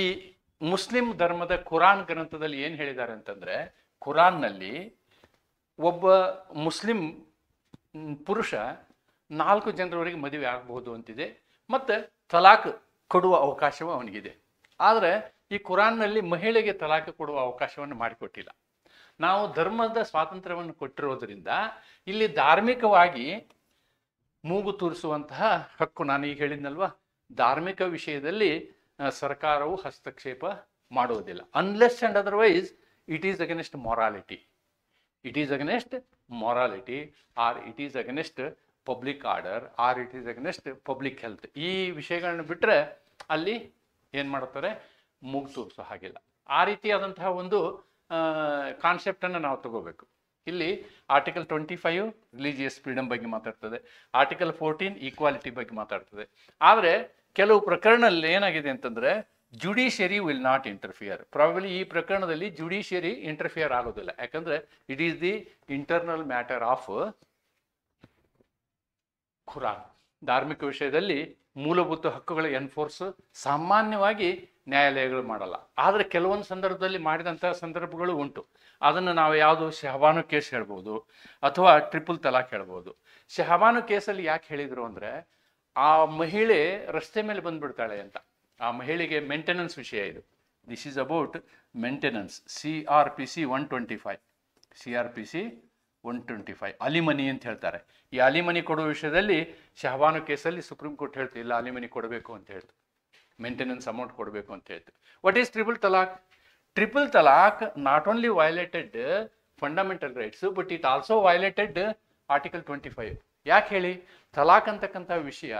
[SPEAKER 1] ಮುಸ್ಲಿಂ ಧರ್ಮದ ಕುರಾನ್ ಗ್ರಂಥದಲ್ಲಿ ಏನು ಹೇಳಿದ್ದಾರೆ ಅಂತಂದರೆ, ಕುರಾನ್ನಲ್ಲಿ ಒಬ್ಬ ಮುಸ್ಲಿಂ ಪುರುಷ 4 ಜನರವರೆಗೆ ಮದುವೆ ಆಗಬಹುದು ಅಂತಿದೆ, ಮತ್ತು ತಲಾಕ್ ಕೊಡುವ ಅವಕಾಶವೂ ಅವನಿಗಿದೆ. ಆದರೆ ಈ ಕುರಾನ್ನಲ್ಲಿ ಮಹಿಳೆಗೆ ತಲಾಕ್ ಕೊಡುವ ಅವಕಾಶವನ್ನು ಮಾಡಿಕೊಟ್ಟಿಲ್ಲ. ನಾವು ಧರ್ಮದ ಸ್ವಾತಂತ್ರ್ಯವನ್ನು ಕೊಟ್ಟಿರೋದ್ರಿಂದ ಇಲ್ಲಿ ಧಾರ್ಮಿಕವಾಗಿ ಮೂಗು ತೂರಿಸುವಂತಹ ಹಕ್ಕು, ನಾನು ಈಗ ಹೇಳಿದ್ನಲ್ವಾ, ಧಾರ್ಮಿಕ ವಿಷಯದಲ್ಲಿ ಸರ್ಕಾರವು ಹಸ್ತಕ್ಷೇಪ ಮಾಡುವುದಿಲ್ಲ. Unless and otherwise it is against morality. It is against morality, or it is against public order, or it is against public health. ಈ ವಿಷಯಗಳನ್ನ ಬಿಟ್ಟರೆ ಅಲ್ಲಿ ಏನು ಮಾಡ್ತಾರೆ, ಮೂಗು ತೂರಿಸೋ ಹಾಗಿಲ್ಲ. ಆ ರೀತಿಯಾದಂತಹ ಒಂದು ಕಾನ್ಸೆಪ್ಟನ್ನು ನಾವು ತಗೋಬೇಕು. ಇಲ್ಲಿ ಆರ್ಟಿಕಲ್ 25 ರಿಲಿಜಿಯಸ್ ಫ್ರೀಡಮ್ ಬಗ್ಗೆ ಮಾತಾಡ್ತದೆ, ಆರ್ಟಿಕಲ್ 14 ಈಕ್ವಾಲಿಟಿ ಬಗ್ಗೆ ಮಾತಾಡ್ತದೆ. ಆದರೆ ಕೆಲವು ಪ್ರಕರಣದಲ್ಲಿ ಏನಾಗಿದೆ ಅಂತಂದರೆ judiciary will not interfere. Probably ಈ ಪ್ರಕರಣದಲ್ಲಿ ಜುಡಿಷಿಯರಿ ಇಂಟರ್ಫಿಯರ್ ಆಗೋದಿಲ್ಲ. ಯಾಕಂದರೆ it is the internal matter of Quran. ಧಾರ್ಮಿಕ ವಿಷಯದಲ್ಲಿ ಮೂಲಭೂತ ಹಕ್ಕುಗಳ ಎನ್ಫೋರ್ಸ್ ಸಾಮಾನ್ಯವಾಗಿ ನ್ಯಾಯಾಲಯಗಳು ಮಾಡಲ್ಲ. ಆದರೆ ಕೆಲವೊಂದು ಸಂದರ್ಭದಲ್ಲಿ ಮಾಡಿದಂತಹ ಸಂದರ್ಭಗಳು ಉಂಟು. ಅದನ್ನು ನಾವು ಯಾವುದು ಶಹಬಾನು ಕೇಸ್ ಹೇಳ್ಬೋದು ಅಥವಾ ಟ್ರಿಪಲ್ ತಲಾಕ್ ಹೇಳ್ಬೋದು. ಶಹಬಾನು ಕೇಸಲ್ಲಿ ಯಾಕೆ ಹೇಳಿದರು ಅಂದರೆ, ಆ ಮಹಿಳೆ ರಸ್ತೆ ಮೇಲೆ ಬಂದುಬಿಡ್ತಾಳೆ ಅಂತ. ಆ ಮಹಿಳೆಗೆ ಮೇಂಟೆನೆನ್ಸ್ ವಿಷಯ ಇದು. This is about maintenance. CRPC 125 CRPC 125 ಅಲಿಮನಿ ಅಂತ ಹೇಳ್ತಾರೆ. ಈ ಅಲಿಮನಿ ಕೊಡುವ ವಿಷಯದಲ್ಲಿ ಶಹಬಾನು ಕೇಸಲ್ಲಿ ಸುಪ್ರೀಂ ಕೋರ್ಟ್ ಹೇಳ್ತೀವಿ, ಇಲ್ಲ ಅಲಿಮನಿ ಕೊಡಬೇಕು ಅಂತ ಹೇಳ್ತು, ಮೇಂಟೆನೆನ್ಸ್ ಅಮೌಂಟ್ ಕೊಡಬೇಕು ಅಂತ ಹೇಳ್ತು. What is triple talaq? Triple talaq not only violated fundamental rights, but it also violated article 25. ಯಾಕೆ ಹೇಳಿ? ತಲಾಕ್ ಅಂತಕ್ಕಂಥ ವಿಷಯ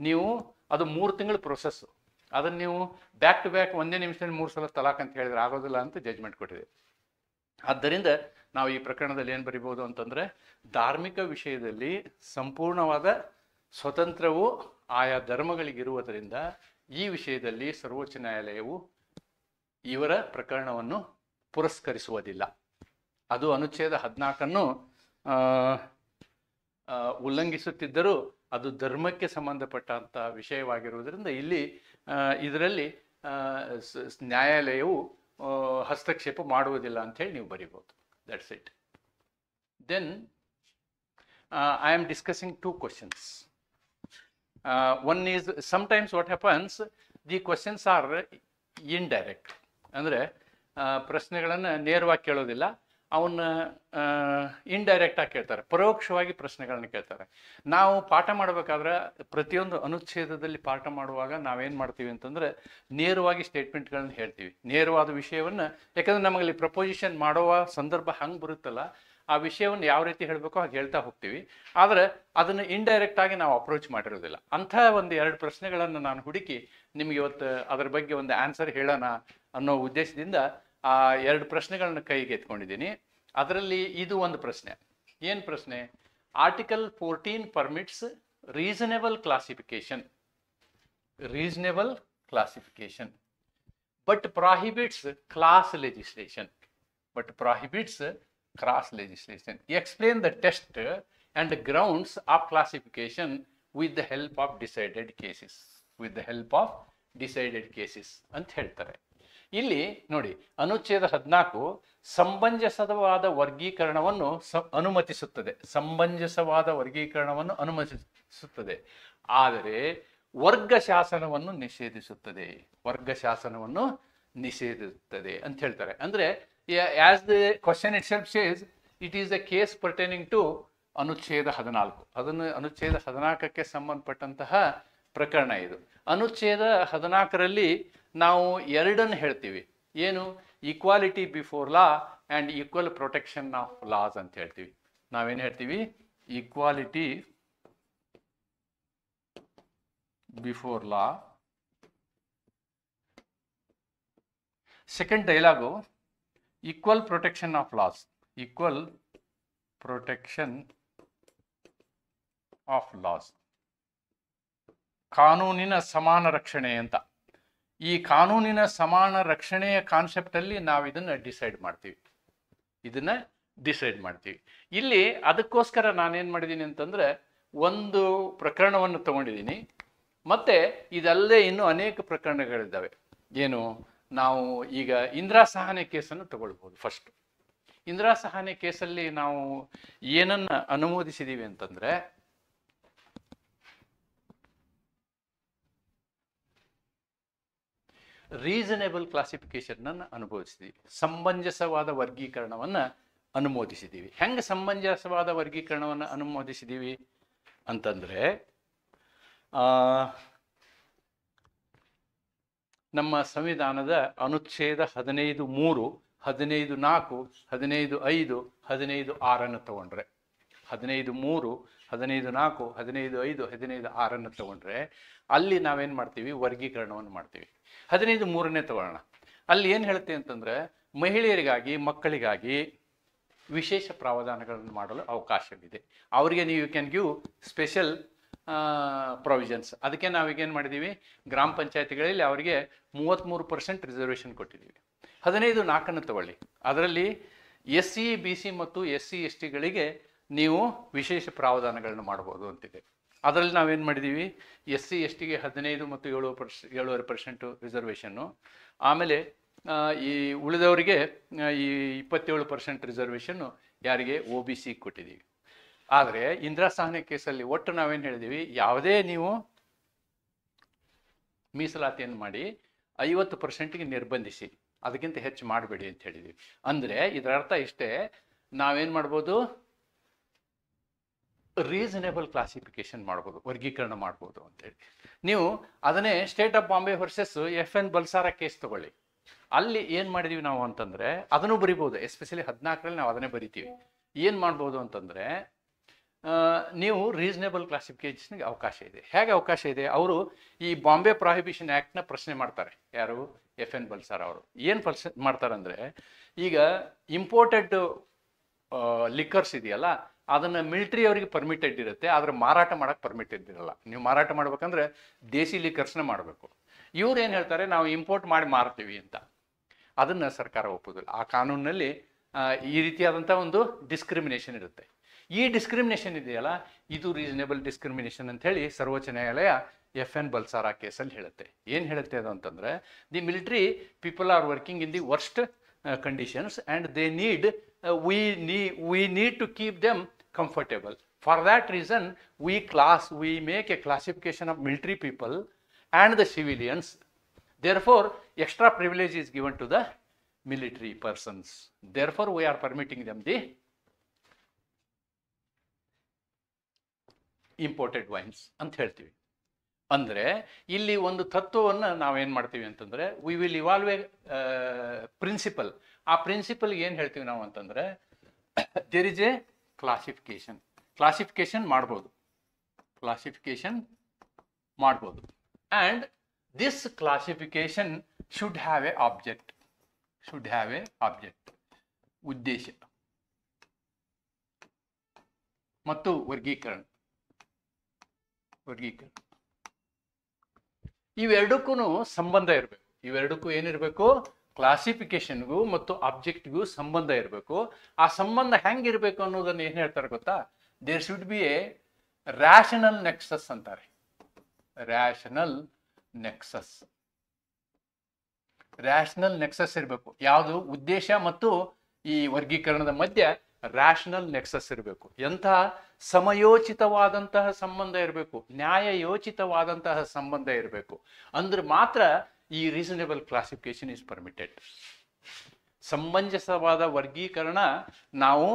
[SPEAKER 1] ನೀವು ಅದು 3 ತಿಂಗಳ ಪ್ರೊಸೆಸ್ಸು. ಅದನ್ನು ನೀವು ಬ್ಯಾಕ್ ಟು ಬ್ಯಾಕ್ ಒಂದೇ ನಿಮಿಷದಲ್ಲಿ 3 ಸಲ ತಲಾಕ್ ಅಂತ ಹೇಳಿದ್ರೆ ಆಗೋದಿಲ್ಲ ಅಂತ ಜಡ್ಜ್ಮೆಂಟ್ ಕೊಟ್ಟಿದೆ. ಆದ್ದರಿಂದ ನಾವು ಈ ಪ್ರಕರಣದಲ್ಲಿ ಏನು ಬರಿಬೋದು ಅಂತಂದರೆ, ಧಾರ್ಮಿಕ ವಿಷಯದಲ್ಲಿ ಸಂಪೂರ್ಣವಾದ ಸ್ವತಂತ್ರವು ಆಯಾ ಧರ್ಮಗಳಿಗಿರುವುದರಿಂದ ಈ ವಿಷಯದಲ್ಲಿ ಸರ್ವೋಚ್ಚ ನ್ಯಾಯಾಲಯವು ಇವರ ಪ್ರಕರಣವನ್ನು ಪುರಸ್ಕರಿಸುವುದಿಲ್ಲ. ಅದು ಅನುಚ್ಛೇದ 14 ಉಲ್ಲಂಘಿಸುತ್ತಿದ್ದರೂ ಅದು ಧರ್ಮಕ್ಕೆ ಸಂಬಂಧಪಟ್ಟಂಥ ವಿಷಯವಾಗಿರುವುದರಿಂದ ಇಲ್ಲಿ ಇದರಲ್ಲಿ ನ್ಯಾಯಾಲಯವು ಹಸ್ತಕ್ಷೇಪ ಮಾಡುವುದಿಲ್ಲ ಅಂಥೇಳಿ ನೀವು ಬರಿಬೋದು. That's it. Then I am discussing 2 questions. One is, sometimes what happens, the questions are indirect. ಅಂದರೆ ಪ್ರಶ್ನೆಗಳನ್ನು ನೇರವಾಗಿ ಕೇಳೋದಿಲ್ಲ, ಅವನ್ನ ಇಂಡೈರೆಕ್ಟಾಗಿ ಕೇಳ್ತಾರೆ, ಪರೋಕ್ಷವಾಗಿ ಪ್ರಶ್ನೆಗಳನ್ನ ಕೇಳ್ತಾರೆ. ನಾವು ಪಾಠ ಮಾಡಬೇಕಾದ್ರೆ ಪ್ರತಿಯೊಂದು ಅನುಚ್ಛೇದದಲ್ಲಿ ಪಾಠ ಮಾಡುವಾಗ ನಾವೇನು ಮಾಡ್ತೀವಿ ಅಂತಂದರೆ ನೇರವಾಗಿ ಸ್ಟೇಟ್ಮೆಂಟ್ಗಳನ್ನ ಹೇಳ್ತೀವಿ, ನೇರವಾದ ವಿಷಯವನ್ನು. ಯಾಕಂದರೆ ನಮಗಲ್ಲಿ ಪ್ರಪೋಸಿಷನ್ ಮಾಡುವ ಸಂದರ್ಭ ಹಂಗೆ ಬರುತ್ತಲ್ಲ, ಆ ವಿಷಯವನ್ನು ಯಾವ ರೀತಿ ಹೇಳಬೇಕೋ ಹಾಗೆ ಹೇಳ್ತಾ ಹೋಗ್ತೀವಿ. ಆದರೆ ಅದನ್ನು ಇಂಡೈರೆಕ್ಟಾಗಿ ನಾವು ಅಪ್ರೋಚ್ ಮಾಡಿರೋದಿಲ್ಲ. ಅಂಥ ಒಂದು 2 ಪ್ರಶ್ನೆಗಳನ್ನು ನಾನು ಹುಡುಕಿ ನಿಮಗೆ ಇವತ್ತು ಅದರ ಬಗ್ಗೆ ಒಂದು ಆನ್ಸರ್ ಹೇಳೋಣ ಅನ್ನೋ ಉದ್ದೇಶದಿಂದ ಆ 2 ಪ್ರಶ್ನೆಗಳನ್ನ ಕೈಗೆ ಎತ್ಕೊಂಡಿದ್ದೀನಿ. ಅದರಲ್ಲಿ ಇದು ಒಂದು ಪ್ರಶ್ನೆ. ಏನು ಪ್ರಶ್ನೆ? Article 14 permits reasonable classification but prohibits class legislation. Explain the test and grounds of classification with the help of decided cases ಅಂತ ಹೇಳ್ತಾರೆ. ಇಲ್ಲಿ ನೋಡಿ, ಅನುಚ್ಛೇದ 14 ಸಮಂಜಸವಾದ ವರ್ಗೀಕರಣವನ್ನು ಅನುಮತಿಸುತ್ತದೆ, ಆದರೆ ವರ್ಗ ಶಾಸನವನ್ನು ನಿಷೇಧಿಸುತ್ತದೆ ಅಂತ ಹೇಳ್ತಾರೆ. ಅಂದರೆ as the question itself says, it is a case pertaining to ಅನುಚ್ಛೇದ 14. ಅದನ್ನು ಅನುಚ್ಛೇದ 14ಕ್ಕೆ ಸಂಬಂಧಪಟ್ಟಂತಹ ಪ್ರಕರಣ ಇದು. ಅನುಚ್ಛೇದ 14ರಲ್ಲಿ ನಾವು 2 ಹೇಳ್ತೀವಿ. ಏನು? Equality before law and equal protection of loss ಅಂತ ಹೇಳ್ತೀವಿ. ನಾವೇನು ಹೇಳ್ತೀವಿ? Equality before law. Second dialogue equal protection of loss, ಕಾನೂನಿನ ಸಮಾನ ರಕ್ಷಣೆ ಅಂತ. ಈ ಕಾನೂನಿನ ಸಮಾನ ರಕ್ಷಣೆಯ ಕಾನ್ಸೆಪ್ಟಲ್ಲಿ ನಾವು ಇದನ್ನು ಡಿಸೈಡ್ ಮಾಡ್ತೀವಿ. ಇಲ್ಲಿ ಅದಕ್ಕೋಸ್ಕರ ನಾನೇನು ಮಾಡಿದ್ದೀನಿ ಅಂತಂದರೆ, ಒಂದು ಪ್ರಕರಣವನ್ನು ತಗೊಂಡಿದ್ದೀನಿ, ಮತ್ತು ಇದಲ್ಲದೆ ಇನ್ನೂ ಅನೇಕ ಪ್ರಕರಣಗಳಿದ್ದಾವೆ. ಏನು? ನಾವು ಈಗ ಇಂದಿರಾ ಸಹಾನೆ ಕೇಸನ್ನು ತಗೊಳ್ಬೋದು. ಫಸ್ಟ್ ಇಂದಿರಾ ಸಹಾನೆ ಕೇಸಲ್ಲಿ ನಾವು ಏನನ್ನು ಅನುಮೋದಿಸಿದ್ದೀವಿ ಅಂತಂದರೆ, ರೀಸನೇಬಲ್ ಕ್ಲಾಸಿಫಿಕೇಶನ್ ಅನುಭವಿಸಿದ್ದೀವಿ, ಸಮಂಜಸವಾದ ವರ್ಗೀಕರಣವನ್ನು ಅನುಮೋದಿಸಿದ್ದೀವಿ. ಹೆಂಗೆ ಸಮಂಜಸವಾದ ವರ್ಗೀಕರಣವನ್ನು ಅನುಮೋದಿಸಿದ್ದೀವಿ ಅಂತಂದರೆ, ನಮ್ಮ ಸಂವಿಧಾನದ ಅನುಚ್ಛೇದ 15(3), 15-4, 15-5, 15-6 ತಗೊಂಡ್ರೆ, 15-3, 15-4, 15-5, 15-6 ತಗೊಂಡ್ರೆ ಅಲ್ಲಿ ನಾವೇನು ಮಾಡ್ತೀವಿ, ವರ್ಗೀಕರಣವನ್ನು ಮಾಡ್ತೀವಿ. 15-3 ತಗೊಳ್ಳೋಣ. ಅಲ್ಲಿ ಏನು ಹೇಳುತ್ತೆ ಅಂತಂದರೆ, ಮಹಿಳೆಯರಿಗಾಗಿ, ಮಕ್ಕಳಿಗಾಗಿ ವಿಶೇಷ ಪ್ರಾವಧಾನಗಳನ್ನು ಮಾಡಲು ಅವಕಾಶವಿದೆ. ಅವರಿಗೆ ನೀವು ಕ್ಯಾನ್ ಗಿವ್ ಸ್ಪೆಷಲ್ ಪ್ರೊವಿಷನ್ಸ್. ಅದಕ್ಕೆ ನಾವೀಗೇನು ಮಾಡಿದ್ದೀವಿ, ಗ್ರಾಮ ಪಂಚಾಯತಿಗಳಲ್ಲಿ ಅವರಿಗೆ 33% ರಿಸರ್ವೇಷನ್ ಕೊಟ್ಟಿದ್ದೀವಿ. 15-4 ತಗೊಳ್ಳಿ. ಅದರಲ್ಲಿ SC, BC ಮತ್ತು SC, STಗಳಿಗೆ ನೀವು ವಿಶೇಷ ಪ್ರಾವಧಾನಗಳನ್ನು ಮಾಡ್ಬೋದು ಅಂತಿದೆ. ಅದರಲ್ಲಿ ನಾವೇನು ಮಾಡಿದ್ದೀವಿ, SC, STಗೆ 15 ಮತ್ತು 7.5% ರಿಸರ್ವೇಷನ್ನು. ಆಮೇಲೆ ಈ ಉಳಿದವರಿಗೆ ಈ 27% ರಿಸರ್ವೇಷನ್ನು ಯಾರಿಗೆ, OBC ಕೊಟ್ಟಿದ್ದೀವಿ. ಆದರೆ ಇಂದಿರಾ ಸಹನೆ ಕೇಸಲ್ಲಿ ಒಟ್ಟು ನಾವೇನು ಹೇಳಿದ್ದೀವಿ, ಯಾವುದೇ ನೀವು ಮೀಸಲಾತಿಯನ್ನು ಮಾಡಿ 50%ಗೆ ನಿರ್ಬಂಧಿಸಿ, ಅದಕ್ಕಿಂತ ಹೆಚ್ಚು ಮಾಡಬೇಡಿ ಅಂತ ಹೇಳಿದ್ದೀವಿ. ಅಂದರೆ ಇದರ ಅರ್ಥ ಇಷ್ಟೇ, ನಾವೇನು ಮಾಡ್ಬೋದು, ರೀಸನೇಬಲ್ ಕ್ಲಾಸಿಫಿಕೇಶನ್ ಮಾಡ್ಬೋದು, ವರ್ಗೀಕರಣ ಮಾಡ್ಬೋದು ಅಂತೇಳಿ. ನೀವು ಅದನ್ನೇ State of Bombay versus FN Balsara case ತಗೊಳ್ಳಿ. ಅಲ್ಲಿ ಏನು ಮಾಡಿದೀವಿ ನಾವು ಅಂತಂದರೆ, ಅದನ್ನು ಬರಿಬೋದು. ಎಸ್ಪೆಷಲಿ 14ರಲ್ಲಿ ನಾವು ಅದನ್ನೇ ಬರಿತೀವಿ. ಏನು ಮಾಡ್ಬೋದು ಅಂತಂದರೆ, ನೀವು ರೀಸನೇಬಲ್ ಕ್ಲಾಸಿಫಿಕೇಷನ್ಗೆ ಅವಕಾಶ ಇದೆ. ಹೇಗೆ ಅವಕಾಶ ಇದೆ, ಅವರು ಈ ಬಾಂಬೆ ಪ್ರಾಹಿಬಿಷನ್ ಆ್ಯಕ್ಟ್ನ ಪ್ರಶ್ನೆ ಮಾಡ್ತಾರೆ. ಯಾರು, FN ಬಲ್ಸಾರ ಅವರು. ಏನು ಪ್ರಶ್ನೆ ಮಾಡ್ತಾರಂದರೆ, ಈಗ ಇಂಪೋರ್ಟೆಡ್ ಲಿಕ್ಕರ್ಸ್ ಇದೆಯಲ್ಲ, ಅದನ್ನು ಮಿಲಿಟ್ರಿ ಅವರಿಗೆ ಪರ್ಮಿಟೆಡ್ ಇರುತ್ತೆ, ಆದರೆ ಮಾರಾಟ ಮಾಡೋಕ್ಕೆ ಪರ್ಮಿಟೆಡ್ ಇರಲ್ಲ. ನೀವು ಮಾರಾಟ ಮಾಡ್ಬೇಕಂದ್ರೆ ದೇಸಿ ಲಿಕ್ಕರ್ಸ್ನ ಮಾಡಬೇಕು. ಇವ್ರು ಏನು ಹೇಳ್ತಾರೆ, ನಾವು ಇಂಪೋರ್ಟ್ ಮಾಡಿ ಮಾರ್ತೀವಿ ಅಂತ. ಅದನ್ನು ಸರ್ಕಾರ ಒಪ್ಪೋದಿಲ್ಲ. ಆ ಕಾನೂನಿನಲ್ಲಿ ಈ ರೀತಿಯಾದಂಥ ಒಂದು ಡಿಸ್ಕ್ರಿಮಿನೇಷನ್ ಇರುತ್ತೆ. ಈ ಡಿಸ್ಕ್ರಿಮಿನೇಷನ್ ಇದೆಯಲ್ಲ, ಇದು ರೀಸನೇಬಲ್ ಡಿಸ್ಕ್ರಿಮಿನೇಷನ್ ಅಂತ ಹೇಳಿ ಸರ್ವೋಚ್ಚ ನ್ಯಾಯಾಲಯ FN ಬಲ್ಸಾರ ಕೇಸಲ್ಲಿ ಹೇಳುತ್ತೆ. ಏನು ಹೇಳುತ್ತೆ ಅದು ಅಂತಂದರೆ, the military people are working in the worst conditions and they need we need to keep them comfortable. For that reason, we make a classification of military people and the civilians. Therefore, extra privilege is given to the military persons. Therefore, we are permitting them the imported wines ಅಂತ ಹೇಳ್ತೀವಿ. ಅಂದರೆ ಇಲ್ಲಿ ಒಂದು ತತ್ವವನ್ನು ನಾವೇನು ಮಾಡ್ತೀವಿ ಅಂತಂದರೆ, we will evolve a principle. ಆ ಪ್ರಿನ್ಸಿಪಲ್ಗೆ ಏನು ಹೇಳ್ತೀವಿ ನಾವು ಅಂತಂದರೆ, ದೇರ್ ಇಸ್ ಎ ಕ್ಲಾಸಿಫಿಕೇಶನ್ ಮಾಡ್ಬೋದು, and this classification should have a object, ಉದ್ದೇಶ ಮತ್ತು ವರ್ಗೀಕರಣ. ಇವೆರಡಕ್ಕೂ ಸಂಬಂಧ ಇರಬೇಕು. ಇವೆರಡಕ್ಕೂ ಏನಿರಬೇಕು, ಕ್ಲಾಸಿಫಿಕೇಶನ್ಗೂ ಮತ್ತು ಆಬ್ಜೆಕ್ಟ್ಗೂ ಸಂಬಂಧ ಇರಬೇಕು. ಆ ಸಂಬಂಧ ಹೆಂಗಿರಬೇಕು ಅನ್ನೋದನ್ನು ಏನು ಹೇಳ್ತಾರೆ ಗೊತ್ತಾ, there should be a rational nexus ಅಂತಾರೆ. ರ್ಯಾಷನಲ್ ನೆಕ್ಸಸ್ ಇರಬೇಕು. ಯಾವುದು, ಉದ್ದೇಶ ಮತ್ತು ಈ ವರ್ಗೀಕರಣದ ಮಧ್ಯೆ ರ್ಯಾಷನಲ್ ನೆಕ್ಸಸ್ ಇರಬೇಕು. ಎಂತಹ ಸಮಯೋಚಿತವಾದಂತಹ ಸಂಬಂಧ ಇರಬೇಕು, ನ್ಯಾಯಯೋಚಿತವಾದಂತಹ ಸಂಬಂಧ ಇರಬೇಕು. ಅಂದ್ರೆ ಮಾತ್ರ ಈ ರೀಸನೇಬಲ್ ಕ್ಲಾಸಿಫಿಕೇಶನ್ ಇಸ್ ಪರ್ಮಿಟೆಡ್. ಸಮಂಜಸವಾದ ವರ್ಗೀಕರಣ ನಾವು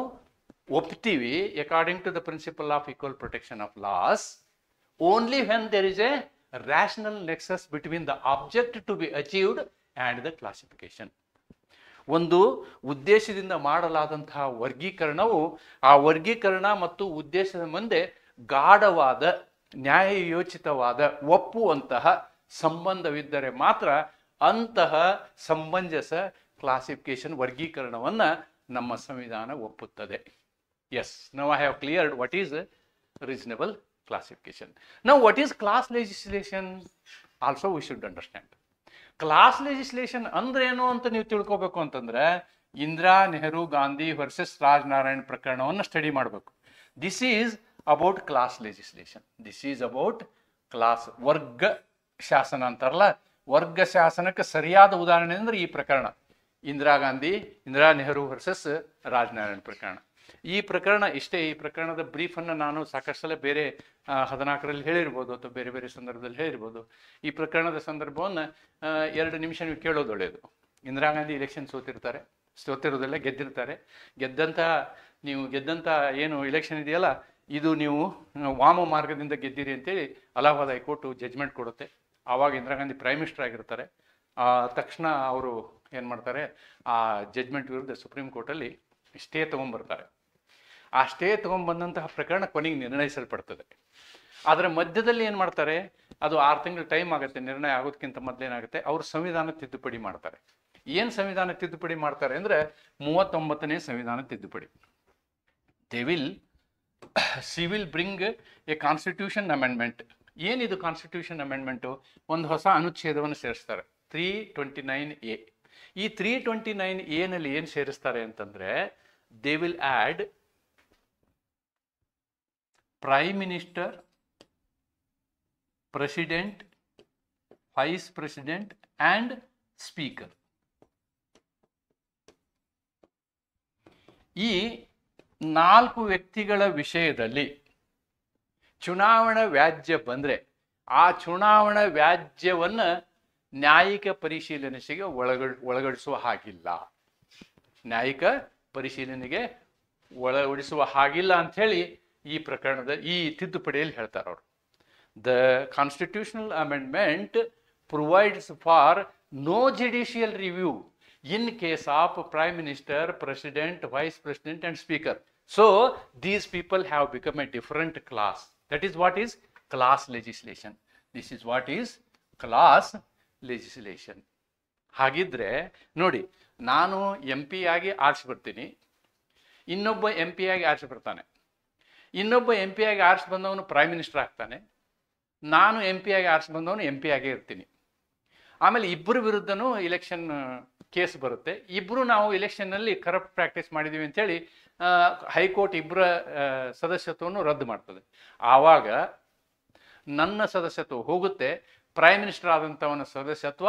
[SPEAKER 1] ಒಪ್ತೀವಿ according to the principle of equal protection of laws only when there is a rational nexus between the object to be achieved and the classification. ಒಂದು ಉದ್ದೇಶದಿಂದ ಮಾಡಲಾದಂತಹ ವರ್ಗೀಕರಣವು ಆ ವರ್ಗೀಕರಣ ಮತ್ತು ಉದ್ದೇಶದ ಮುಂದೆ ಗಾಢವಾದ, ನ್ಯಾಯಯೋಚಿತವಾದ, ಒಪ್ಪುವಂತಹ ಸಂಬಂಧವಿದ್ದರೆ ಮಾತ್ರ ಅಂತಹ ಸಮಂಜಸ ಕ್ಲಾಸಿಫಿಕೇಶನ್, ವರ್ಗೀಕರಣವನ್ನು ನಮ್ಮ ಸಂವಿಧಾನ ಒಪ್ಪುತ್ತದೆ. Yes, now I have cleared what is reasonable classification. Now, what is class legislation? Also, we should understand. Class legislation ಅಂದ್ರೆ ಏನು ಅಂತ ನೀವು ತಿಳ್ಕೋಬೇಕು ಅಂತಂದ್ರೆ, ಇಂದಿರಾ, ನೆಹರು, ಗಾಂಧಿ ವರ್ಸಸ್ ರಾಜನಾರಾಯಣ್ ಪ್ರಕರಣವನ್ನು ಸ್ಟಡಿ ಮಾಡಬೇಕು. This is about class legislation. This is about class, ವರ್ಗ ಶಾಸನ ಅಂತಾರಲ್ಲ, ವರ್ಗ ಶಾಸನಕ್ಕೆ ಸರಿಯಾದ ಉದಾಹರಣೆ ಅಂದ್ರೆ ಈ ಪ್ರಕರಣ, ಇಂದಿರಾ ನೆಹರು ವರ್ಸಸ್ ರಾಜನಾರಾಯಣ್ ಪ್ರಕರಣ. ಈ ಪ್ರಕರಣ ಇಷ್ಟೇ. ಈ ಪ್ರಕರಣದ ಬ್ರೀಫನ್ನು ನಾನು ಸಾಕಷ್ಟು ಸಲ ಬೇರೆ 14ರಲ್ಲಿ ಹೇಳಿರ್ಬೋದು ಅಥವಾ ಬೇರೆ ಬೇರೆ ಸಂದರ್ಭದಲ್ಲಿ ಹೇಳಿರ್ಬೋದು. ಈ ಪ್ರಕರಣದ ಸಂದರ್ಭವನ್ನು 2 ನಿಮಿಷ ನೀವು ಕೇಳೋದು ಒಳ್ಳೆಯದು. ಇಂದಿರಾ ಗಾಂಧಿ ಎಲೆಕ್ಷನ್ ಸೋತಿರೋದೆಲ್ಲ ಗೆದ್ದಿರ್ತಾರೆ. ಗೆದ್ದಂಥ ಏನು ಎಲೆಕ್ಷನ್ ಇದೆಯಲ್ಲ, ಇದು ನೀವು ವಾಮ ಮಾರ್ಗದಿಂದ ಗೆದ್ದಿರಿ ಅಂತೇಳಿ ಅಲಹಾಬಾದ್ ಹೈಕೋರ್ಟು ಜಡ್ಜ್ಮೆಂಟ್ ಕೊಡುತ್ತೆ. ಆವಾಗ ಇಂದಿರಾ ಗಾಂಧಿ ಪ್ರೈಮ್ ಮಿನಿಸ್ಟರ್ ಆಗಿರ್ತಾರೆ. ತಕ್ಷಣ ಅವರು ಏನು ಮಾಡ್ತಾರೆ, ಆ ಜಡ್ಜ್ಮೆಂಟ್ ವಿರುದ್ಧ ಸುಪ್ರೀಂ ಕೋರ್ಟಲ್ಲಿ ಸ್ಟೇ ತೊಗೊಂಬರ್ತಾರೆ. ಆ ಸ್ಟೇ ತೊಗೊಂಬಂದಂತಹ ಪ್ರಕರಣ ಕೊನೆಗೆ ನಿರ್ಣಯಿಸಲ್ಪಡ್ತದೆ. ಅದರ ಮಧ್ಯದಲ್ಲಿ ಏನು ಮಾಡ್ತಾರೆ, ಅದು 6 ತಿಂಗಳು ಟೈಮ್ ಆಗುತ್ತೆ, ನಿರ್ಣಯ ಆಗೋದಕ್ಕಿಂತ ಮೊದಲೇನಾಗುತ್ತೆ, ಅವರು ಸಂವಿಧಾನ ತಿದ್ದುಪಡಿ ಮಾಡ್ತಾರೆ. ಏನು ಸಂವಿಧಾನ ತಿದ್ದುಪಡಿ ಮಾಡ್ತಾರೆ ಅಂದರೆ 39ನೇ ಸಂವಿಧಾನ ತಿದ್ದುಪಡಿ. C will bring A constitution amendment. ಏನಿದು ಕಾನ್ಸ್ಟಿಟ್ಯೂಷನ್ ಅಮೆಂಡ್ಮೆಂಟು? ಒಂದು ಹೊಸ ಅನುಚ್ಛೇದವನ್ನು ಸೇರಿಸ್ತಾರೆ, 329A. ಈ 329A ನಲ್ಲಿ ಏನು ಸೇರಿಸ್ತಾರೆ ಅಂತಂದರೆ, they will add prime minister, president, vice president and speaker. ಈ 4 ವ್ಯಕ್ತಿಗಳ ವಿಷಯದಲ್ಲಿ ಚುನಾವಣಾ ವ್ಯಾಜ್ಯ ಬಂದರೆ ಆ ಚುನಾವಣಾ ವ್ಯಾಜ್ಯವನ್ನು ನ್ಯಾಯಿಕ ಪರಿಶೀಲನೆಗೆ ಒಳಗಡಿಸುವ ಹಾಗಿಲ್ಲ. ನ್ಯಾಯಿಕ ಪರಿಶೀಲನೆಗೆ ಒಳಪಡಿಸುವ ಹಾಗಿಲ್ಲ ಅಂಥೇಳಿ ಈ ಪ್ರಕರಣದ ಈ ತಿದ್ದುಪಡಿಯಲ್ಲಿ ಹೇಳ್ತಾರೆ ಅವರು. The constitutional amendment provides for no judicial review in case of prime minister, president, vice president and speaker. So these people have become a different class. That is what is class legislation. This is what is class legislation. ಹಾಗಿದ್ರೆ ನೋಡಿ, ನಾನು MP ಆಗಿ ಆರಿಸಿ ಬರ್ತೀನಿ, ಇನ್ನೊಬ್ಬ MP ಆಗಿ ಆರಿಸಿ ಬರ್ತಾನೆ, ಇನ್ನೊಬ್ಬ MP ಆಗಿ ಆರಿಸಿ ಬಂದವನು ಪ್ರೈಮ್ ಮಿನಿಸ್ಟರ್ ಆಗ್ತಾನೆ, ನಾನು MP ಆಗಿ ಆರಿಸಿ ಬಂದವನು MP ಆಗೇ ಇರ್ತೀನಿ. ಆಮೇಲೆ ಇಬ್ಬರ ವಿರುದ್ಧನೂ ಇಲೆಕ್ಷನ್ ಕೇಸ್ ಬರುತ್ತೆ. ಇಬ್ಬರು ನಾವು ಇಲೆಕ್ಷನ್ನಲ್ಲಿ ಕರಪ್ಟ್ ಪ್ರಾಕ್ಟೀಸ್ ಮಾಡಿದ್ದೀವಿ ಅಂತೇಳಿ ಹೈಕೋರ್ಟ್ ಇಬ್ಬರ ಸದಸ್ಯತ್ವವನ್ನು ರದ್ದು ಮಾಡ್ತದೆ. ಆವಾಗ ನನ್ನ ಸದಸ್ಯತ್ವ ಹೋಗುತ್ತೆ, ಪ್ರೈಮ್ ಮಿನಿಸ್ಟರ್ ಆದಂಥವನ ಸದಸ್ಯತ್ವ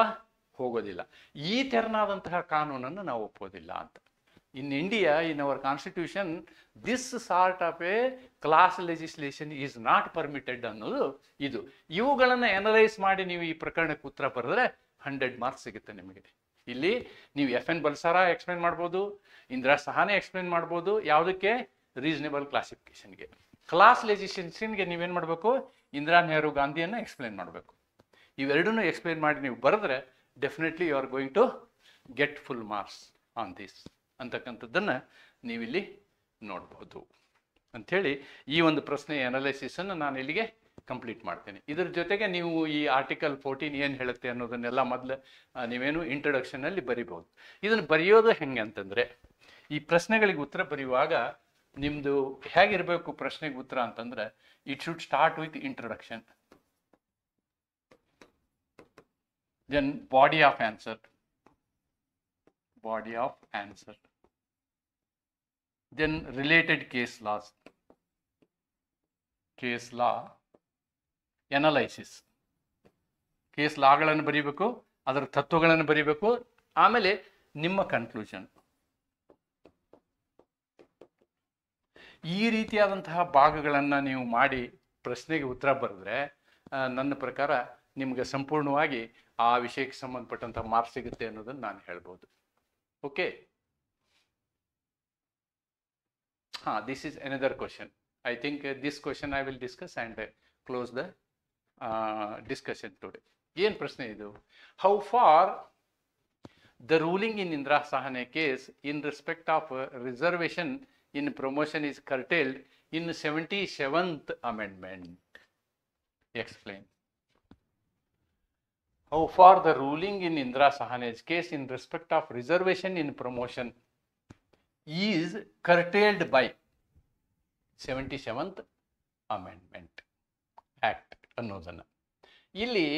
[SPEAKER 1] ಹೋಗೋದಿಲ್ಲ. ಈ ತೆರನಾದಂತಹ ಕಾನೂನನ್ನು ನಾವು ಒಪ್ಪೋದಿಲ್ಲ ಅಂತ. In India, in our constitution, this sort of A class legislation is not permitted ಅನ್ನೋದು ಇದು. ಇವುಗಳನ್ನು ಅನಲೈಸ್ ಮಾಡಿ ನೀವು ಈ ಪ್ರಕರಣಕ್ಕೆ ಉತ್ತರ ಬರೆದ್ರೆ 100 ಮಾರ್ಕ್ಸ್ ಸಿಗುತ್ತೆ ನಿಮಗೆ. ಇಲ್ಲಿ ನೀವು FN ಬಲ್ಸಾರ ಎಕ್ಸ್ಪ್ಲೇನ್ ಮಾಡ್ಬೋದು, ಇಂದಿರಾ ಸಹಾನೆ ಎಕ್ಸ್ಪ್ಲೇನ್ ಮಾಡ್ಬೋದು. ಯಾವುದಕ್ಕೆ? ರೀಸನೇಬಲ್ ಕ್ಲಾಸಿಫಿಕೇಶನ್ಗೆ. ಕ್ಲಾಸ್ ಲೆಜಿಸ್ಲೇಷನ್ಗೆ ನೀವೇನು ಮಾಡಬೇಕು? ಇಂದಿರಾ, ನೆಹರು, ಗಾಂಧಿಯನ್ನು ಎಕ್ಸ್ಪ್ಲೇನ್ ಮಾಡಬೇಕು. ಇವೆರಡನ್ನೂ ಎಕ್ಸ್ಪ್ಲೇನ್ ಮಾಡಿ ನೀವು ಬರೆದ್ರೆ definitely you are going to get full marks on this ಅಂತಕ್ಕಂಥದ್ದನ್ನು ನೀವಿಲ್ಲಿ ನೋಡ್ಬೋದು ಅಂಥೇಳಿ ಈ ಒಂದು ಪ್ರಶ್ನೆ ಅನಾಲಿಸಿಸನ್ನು ನಾನು ಇಲ್ಲಿಗೆ ಕಂಪ್ಲೀಟ್ ಮಾಡ್ತೇನೆ. ಇದ್ರ ಜೊತೆಗೆ ನೀವು ಈ ಆರ್ಟಿಕಲ್ 14 ಏನು ಹೇಳುತ್ತೆ ಅನ್ನೋದನ್ನೆಲ್ಲ ಮೊದಲು ನೀವೇನು ಇಂಟ್ರೊಡಕ್ಷನಲ್ಲಿ ಬರಿಬೋದು. ಇದನ್ನು ಬರೆಯೋದು ಹೆಂಗೆ ಅಂತಂದರೆ, ಈ ಪ್ರಶ್ನೆಗಳಿಗೆ ಉತ್ತರ ಬರೆಯುವಾಗ ನಿಮ್ಮದು ಹೇಗಿರಬೇಕು ಪ್ರಶ್ನೆಗೆ ಉತ್ತರ ಅಂತಂದರೆ, it should start with introduction, then body of answer, then related case laws, case law analysis, case ಲಾಗಳನ್ನು ಬರೀಬೇಕು, ಅದರ ತತ್ವಗಳನ್ನು ಬರೀಬೇಕು, ಆಮೇಲೆ ನಿಮ್ಮ ಕನ್ಕ್ಲೂಷನ್. ಈ ರೀತಿಯಾದಂತಹ ಭಾಗಗಳನ್ನು ನೀವು ಮಾಡಿ ಪ್ರಶ್ನೆಗೆ ಉತ್ತರ ಬರೆದ್ರೆ ನನ್ನ ಪ್ರಕಾರ ನಿಮಗೆ ಸಂಪೂರ್ಣವಾಗಿ ಆ ವಿಷಯಕ್ಕೆ ಸಂಬಂಧಪಟ್ಟಂಥ ಮಾರ್ಕ್ಸ್ ಸಿಗುತ್ತೆ ಅನ್ನೋದನ್ನು ನಾನು ಹೇಳ್ಬೋದು. Okay, this is another question. I think this question I will discuss and close the discussion today. ಏನು ಪ್ರಶ್ನೆ ಇದು? How far the ruling in Indira Sahane case in respect of reservation in promotion is curtailed in 77th amendment? Explain. How far the ruling in Indira Sahane's case in respect of reservation in promotion is curtailed by 77th Amendment Act ಅನ್ನೋದನ್ನು. ಇಲ್ಲಿ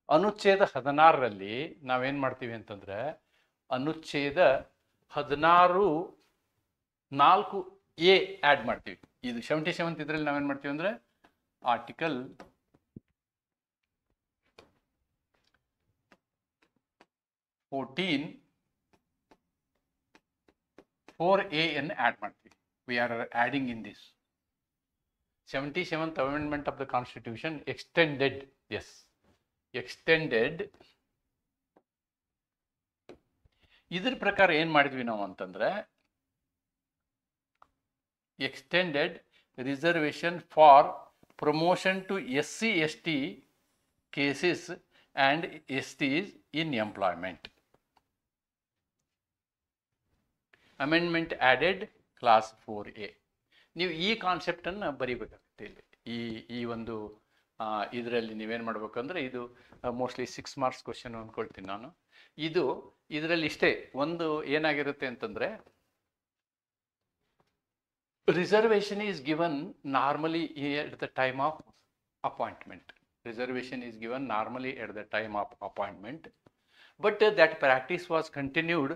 [SPEAKER 1] ಅನುಚ್ಛೇದ 16ರಲ್ಲಿ ನಾವೇನು ಮಾಡ್ತೀವಿ ಅಂತಂದರೆ, ಅನುಚ್ಛೇದ 16(4)A add ಮಾಡ್ತೀವಿ. ಇದು 77th ಇದರಲ್ಲಿ ನಾವೇನು ಮಾಡ್ತೀವಿ ಅಂದರೆ, ಆರ್ಟಿಕಲ್ 4A ಅನ್ನು ಆ್ಯಡ್ ಮಾಡ್ತೀವಿ. We are adding in this 77th Amendment of the Constitution extended, yes, extended. ಇದ್ರ ಪ್ರಕಾರ ಏನು ಮಾಡಿದ್ವಿ ನಾವು ಅಂತಂದರೆ, extended reservation for promotion to SC/ST cases and ST is in employment. Amendment added class 4A. ನೀವು ಈ ಕಾನ್ಸೆಪ್ಟನ್ನು ಬರೀಬೇಕಾಗುತ್ತೆ ಇಲ್ಲಿ ಈ ಒಂದು ಇದರಲ್ಲಿ ನೀವೇನು ಮಾಡಬೇಕಂದ್ರೆ ಇದು ಮೋಸ್ಟ್ಲಿ 6 ಮಾರ್ಕ್ಸ್ ಕ್ವಶನ್ ಅಂದ್ಕೊಳ್ತೀನಿ ನಾನು. ಇದರಲ್ಲಿ ಇಷ್ಟೇ ಒಂದು ಏನಾಗಿರುತ್ತೆ ಅಂತಂದರೆ, reservation is given normally at the time of appointment. Reservation is given normally at the time of appointment, but that practice was continued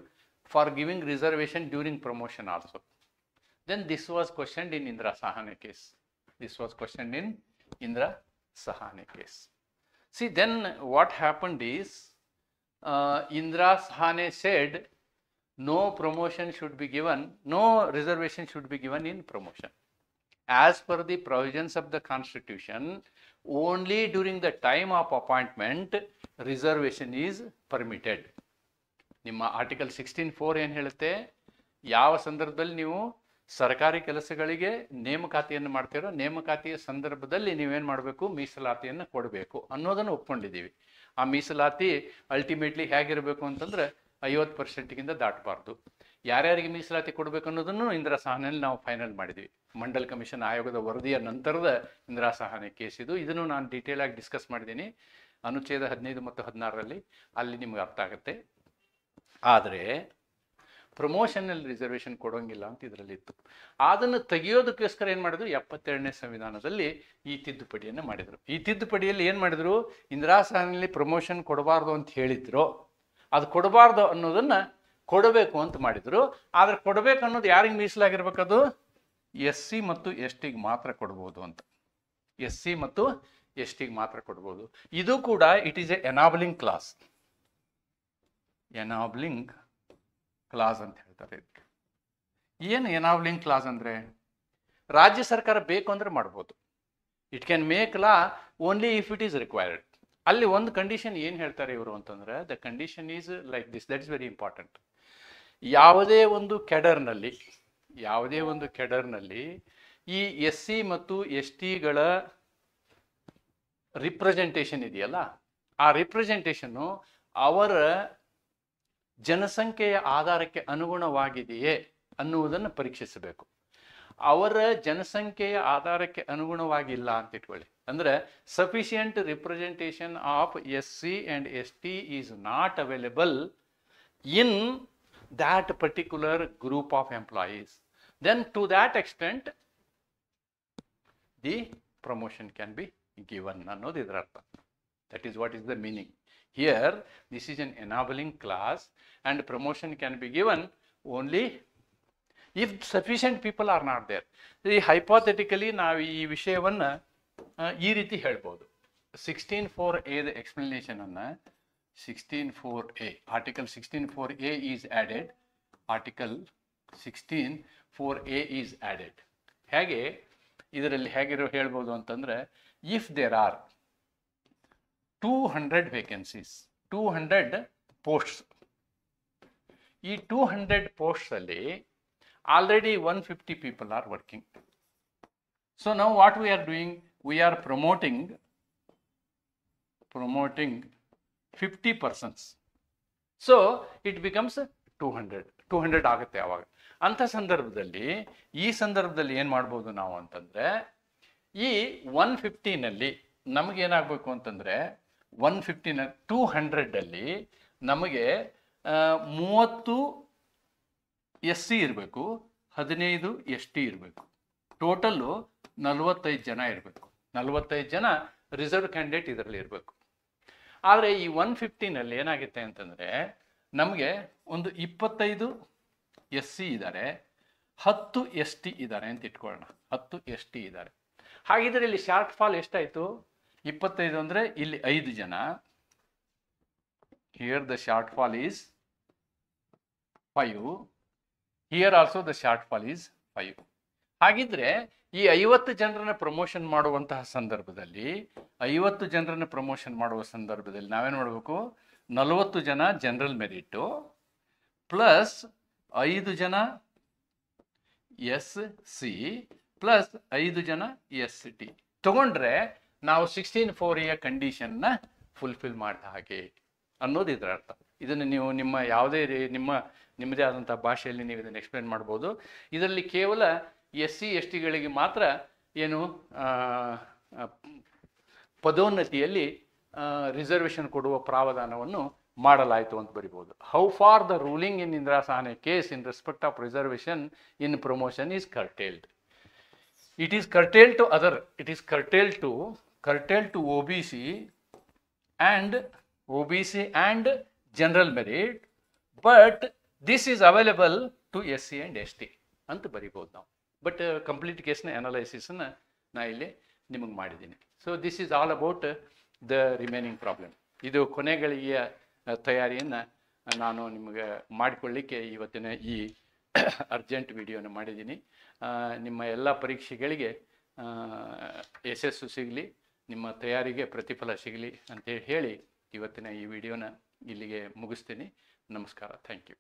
[SPEAKER 1] for giving reservation during promotion also. Then this was questioned in Indira Sahane case. This was questioned in Indira Sahane case. See, then what happened is, Indira Sahane said no promotion should be given, no reservation should be given in promotion. As per the provisions of the Constitution, only during the time of appointment reservation is permitted. ನಿಮ್ಮ article 16(4) ಏನು ಹೇಳುತ್ತೆ, ಯಾವ ಸಂದರ್ಭದಲ್ಲಿ ನೀವು ಸರ್ಕಾರಿ ಕೆಲಸಗಳಿಗೆ ನೇಮಕಾತಿಯನ್ನು ಮಾಡ್ತೀರೋ ನೇಮಕಾತಿಯ ಸಂದರ್ಭದಲ್ಲಿ ನೀವೇನು ಮಾಡಬೇಕು, ಮೀಸಲಾತಿಯನ್ನು ಕೊಡಬೇಕು ಅನ್ನೋದನ್ನು ಒಪ್ಕೊಂಡಿದ್ದೀವಿ. ಆ ಮೀಸಲಾತಿ ಅಲ್ಟಿಮೇಟ್ಲಿ ಹೇಗಿರಬೇಕು ಅಂತಂದರೆ 50%ಗಿಂತ ದಾಟಬಾರ್ದು. ಯಾರ್ಯಾರಿಗೆ ಮೀಸಲಾತಿ ಕೊಡಬೇಕು ಅನ್ನೋದನ್ನು ಇಂದಿರಾ ಸಹಾನೆಯಲ್ಲಿ ನಾವು ಫೈನಲ್ ಮಾಡಿದ್ವಿ. ಮಂಡಲ್ ಕಮಿಷನ್ ಆಯೋಗದ ವರದಿಯ ನಂತರದ ಇಂದಿರಾ ಸಹಾನೆ ಕೇಸ್ ಇದನ್ನು ನಾನು ಡೀಟೇಲ್ ಆಗಿ ಡಿಸ್ಕಸ್ ಮಾಡಿದ್ದೀನಿ ಅನುಚ್ಛೇದ 15 ಮತ್ತು 16ರಲ್ಲಿ, ಅಲ್ಲಿ ನಿಮ್ಗೆ ಅರ್ಥ ಆಗುತ್ತೆ. ಆದರೆ ಪ್ರಮೋಷನಲ್ಲಿ ರಿಸರ್ವೇಷನ್ ಕೊಡೋಂಗಿಲ್ಲ ಅಂತ ಇದರಲ್ಲಿ ಇತ್ತು. ಅದನ್ನು ತೆಗೆಯೋದಕ್ಕೋಸ್ಕರ ಏನು ಮಾಡಿದ್ರು, 72ನೇ ಸಂವಿಧಾನದಲ್ಲಿ ಈ ತಿದ್ದುಪಡಿಯನ್ನು ಮಾಡಿದರು. ಈ ತಿದ್ದುಪಡಿಯಲ್ಲಿ ಏನು ಮಾಡಿದರು, ಇಂದಿರಾ ಸಹಾನೆಯಲ್ಲಿ ಪ್ರಮೋಷನ್ ಕೊಡಬಾರ್ದು ಅಂತ ಹೇಳಿದ್ರು, ಅದು ಕೊಡಬಾರ್ದು ಅನ್ನೋದನ್ನು ಕೊಡಬೇಕು ಅಂತ ಮಾಡಿದರು. ಆದರೆ ಕೊಡಬೇಕು ಅನ್ನೋದು ಯಾರಿಗೆ ಮೀಸಲಾಗಿರ್ಬೇಕದು, SC ಮತ್ತು STಗೆ ಮಾತ್ರ ಕೊಡ್ಬೋದು ಅಂತ. SC ಮತ್ತು STಗೆ ಮಾತ್ರ ಕೊಡ್ಬೋದು. ಇದು ಕೂಡ it is A ಎನಾಬಲಿಂಗ್ class. ಎನಾಬಲಿಂಗ್ class ಅಂತ ಹೇಳ್ತಾರೆ. ಏನು ಎನಾಬಲಿಂಗ್ ಕ್ಲಾಸ್ ಅಂದರೆ, ರಾಜ್ಯ ಸರ್ಕಾರ ಬೇಕು ಅಂದರೆ ಮಾಡ್ಬೋದು. It can make law only if it is required. ಅಲ್ಲಿ ಒಂದು ಕಂಡೀಷನ್ ಏನು ಹೇಳ್ತಾರೆ ಇವರು ಅಂತಂದರೆ, the condition is like this, that is very important. ಯಾವುದೇ ಒಂದು ಕೆಡರ್ನಲ್ಲಿ ಈ SC ಮತ್ತು STಗಳ ರಿಪ್ರೆಸೆಂಟೇಷನ್ ಇದೆಯಲ್ಲ, ಆ ರಿಪ್ರೆಸೆಂಟೇಷನ್ನು ಅವರ ಜನಸಂಖ್ಯೆಯ ಆಧಾರಕ್ಕೆ ಅನುಗುಣವಾಗಿದೆಯೇ ಅನ್ನುವುದನ್ನು ಪರೀಕ್ಷಿಸಬೇಕು. ಅವರ ಜನಸಂಖ್ಯೆಯ ಆಧಾರಕ್ಕೆ ಅನುಗುಣವಾಗಿಲ್ಲ ಅಂತ ಇಟ್ಕೊಳ್ಳಿ, ಅಂದರೆ sufficient representation of SC and ST is not available in that particular group of employees, then to that extent the promotion can be given ಅನ್ನೋದು ಇದರ ಅರ್ಥ. That is what is the meaning. Here this is an enabling class and promotion can be given only if sufficient people are not there. Hypothetically ನಾವು ಈ ವಿಷಯವನ್ನು ಈ ರೀತಿ ಹೇಳ್ಬೋದು. 16(4)A the explanation ಅನ್ನು 16(4)A, Article 16(4)A is added. Article 16(4)A is added. ಹೇಗೆ ಇದರಲ್ಲಿ ಹೇಳ್ಬೋದು ಅಂತಂದರೆ, if there are 200 vacancies, 200 posts, ಈ 200 ಪೋಸ್ಟ್ಸಲ್ಲಿ already 150 people are working. So ನಾವು what we are doing, we are promoting 50 persons. So it becomes 200 ಆಗುತ್ತೆ ಆವಾಗ. ಅಂಥ ಸಂದರ್ಭದಲ್ಲಿ ಈ ಸಂದರ್ಭದಲ್ಲಿ ಏನು ಮಾಡ್ಬೋದು ನಾವು ಅಂತಂದರೆ, ಈ 150ನಲ್ಲಿ ನಮಗೇನಾಗಬೇಕು ಅಂತಂದರೆ, 200ಅಲ್ಲಿ ನಮಗೆ 30 SC ಇರಬೇಕು, 15 ST ಇರಬೇಕು, ಟೋಟಲ್ಲು 45 ಜನ ಇರಬೇಕು. 45 ಜನ ರಿಸರ್ವ್ ಕ್ಯಾಂಡಿಡೇಟ್ ಇದರಲ್ಲಿ ಇರಬೇಕು. ಆದರೆ ಈ 150ನಲ್ಲಿ ಏನಾಗುತ್ತೆ ಅಂತಂದರೆ, ನಮಗೆ ಒಂದು 25 SC ಇದ್ದಾರೆ, 10 ST ಇದ್ದಾರೆ ಅಂತ ಇಟ್ಕೊಳ್ಳೋಣ. 10 ST ಇದ್ದಾರೆ. ಹಾಗಿದ್ರೆ ಇಲ್ಲಿ ಶಾರ್ಟ್ ಫಾಲ್ ಎಷ್ಟಾಯಿತು, 25 ಅಂದರೆ ಇಲ್ಲಿ 5 ಜನ. Here the short fall is 5. Here also the short fall is 5. ಹಾಗಿದ್ರೆ ಈ 50 ಜನರನ್ನ ಪ್ರಮೋಷನ್ ಮಾಡುವಂತಹ ಸಂದರ್ಭದಲ್ಲಿ, 50 ಜನರನ್ನ ಪ್ರಮೋಷನ್ ಮಾಡುವ ಸಂದರ್ಭದಲ್ಲಿ ನಾವೇನು ಮಾಡಬೇಕು, 40 ಜನ ಜನರಲ್ ಮೆರಿಟು ಪ್ಲಸ್ 5 ಜನ SC ಪ್ಲಸ್ 5 ಜನ ST ತಗೊಂಡ್ರೆ ನಾವು 16(4)A ಕಂಡೀಷನ್ನ ಫುಲ್ಫಿಲ್ ಮಾಡಿದ ಹಾಗೆ ಅನ್ನೋದು ಇದರ ಅರ್ಥ. ಇದನ್ನು ನೀವು ನಿಮ್ಮ ಯಾವುದೇ ನಿಮ್ಮದೇ ಆದಂಥ ಭಾಷೆಯಲ್ಲಿ ನೀವು ಇದನ್ನು ಎಕ್ಸ್ಪ್ಲೇನ್ ಮಾಡ್ಬೋದು. ಇದರಲ್ಲಿ ಕೇವಲ SC/STಗಳಿಗೆ ಮಾತ್ರ ಏನು ಪದೋನ್ನತಿಯಲ್ಲಿ ರಿಸರ್ವೇಷನ್ ಕೊಡುವ ಪ್ರಾವಧಾನವನ್ನು ಮಾಡಲಾಯಿತು ಅಂತ ಬರಿಬೋದು. How far the ruling in Indira Sahni case in respect of reservation in promotion is curtailed. It is curtailed to other. It is curtailed to OBC and general merit, but this is available to SC and ST ಅಂತ ಬರಿಬೋದು ನಾವು. But complete ಕೇಸ್ನ ಅನಾಲೈಸಿಸನ್ನು ನಾ ಇಲ್ಲಿ ನಿಮಗೆ ಮಾಡಿದ್ದೀನಿ. So this is all about the remaining problem. ಇದು ಕೊನೆಗಳಿಗೆ ತಯಾರಿಯನ್ನು ನಾನು ನಿಮಗೆ ಮಾಡಿಕೊಳ್ಳಿಕ್ಕೆ ಇವತ್ತಿನ ಈ ಅರ್ಜೆಂಟ್ ವಿಡಿಯೋನ ಮಾಡಿದ್ದೀನಿ. ನಿಮ್ಮ ಎಲ್ಲ ಪರೀಕ್ಷೆಗಳಿಗೆ ಯಶಸ್ಸು ಸಿಗಲಿ, ನಿಮ್ಮ ತಯಾರಿಗೆ ಪ್ರತಿಫಲ ಸಿಗಲಿ ಅಂತೇಳಿ ಹೇಳಿ ಇವತ್ತಿನ ಈ ವಿಡಿಯೋನ ಇಲ್ಲಿಗೆ ಮುಗಿಸ್ತೀನಿ. ನಮಸ್ಕಾರ. Thank you.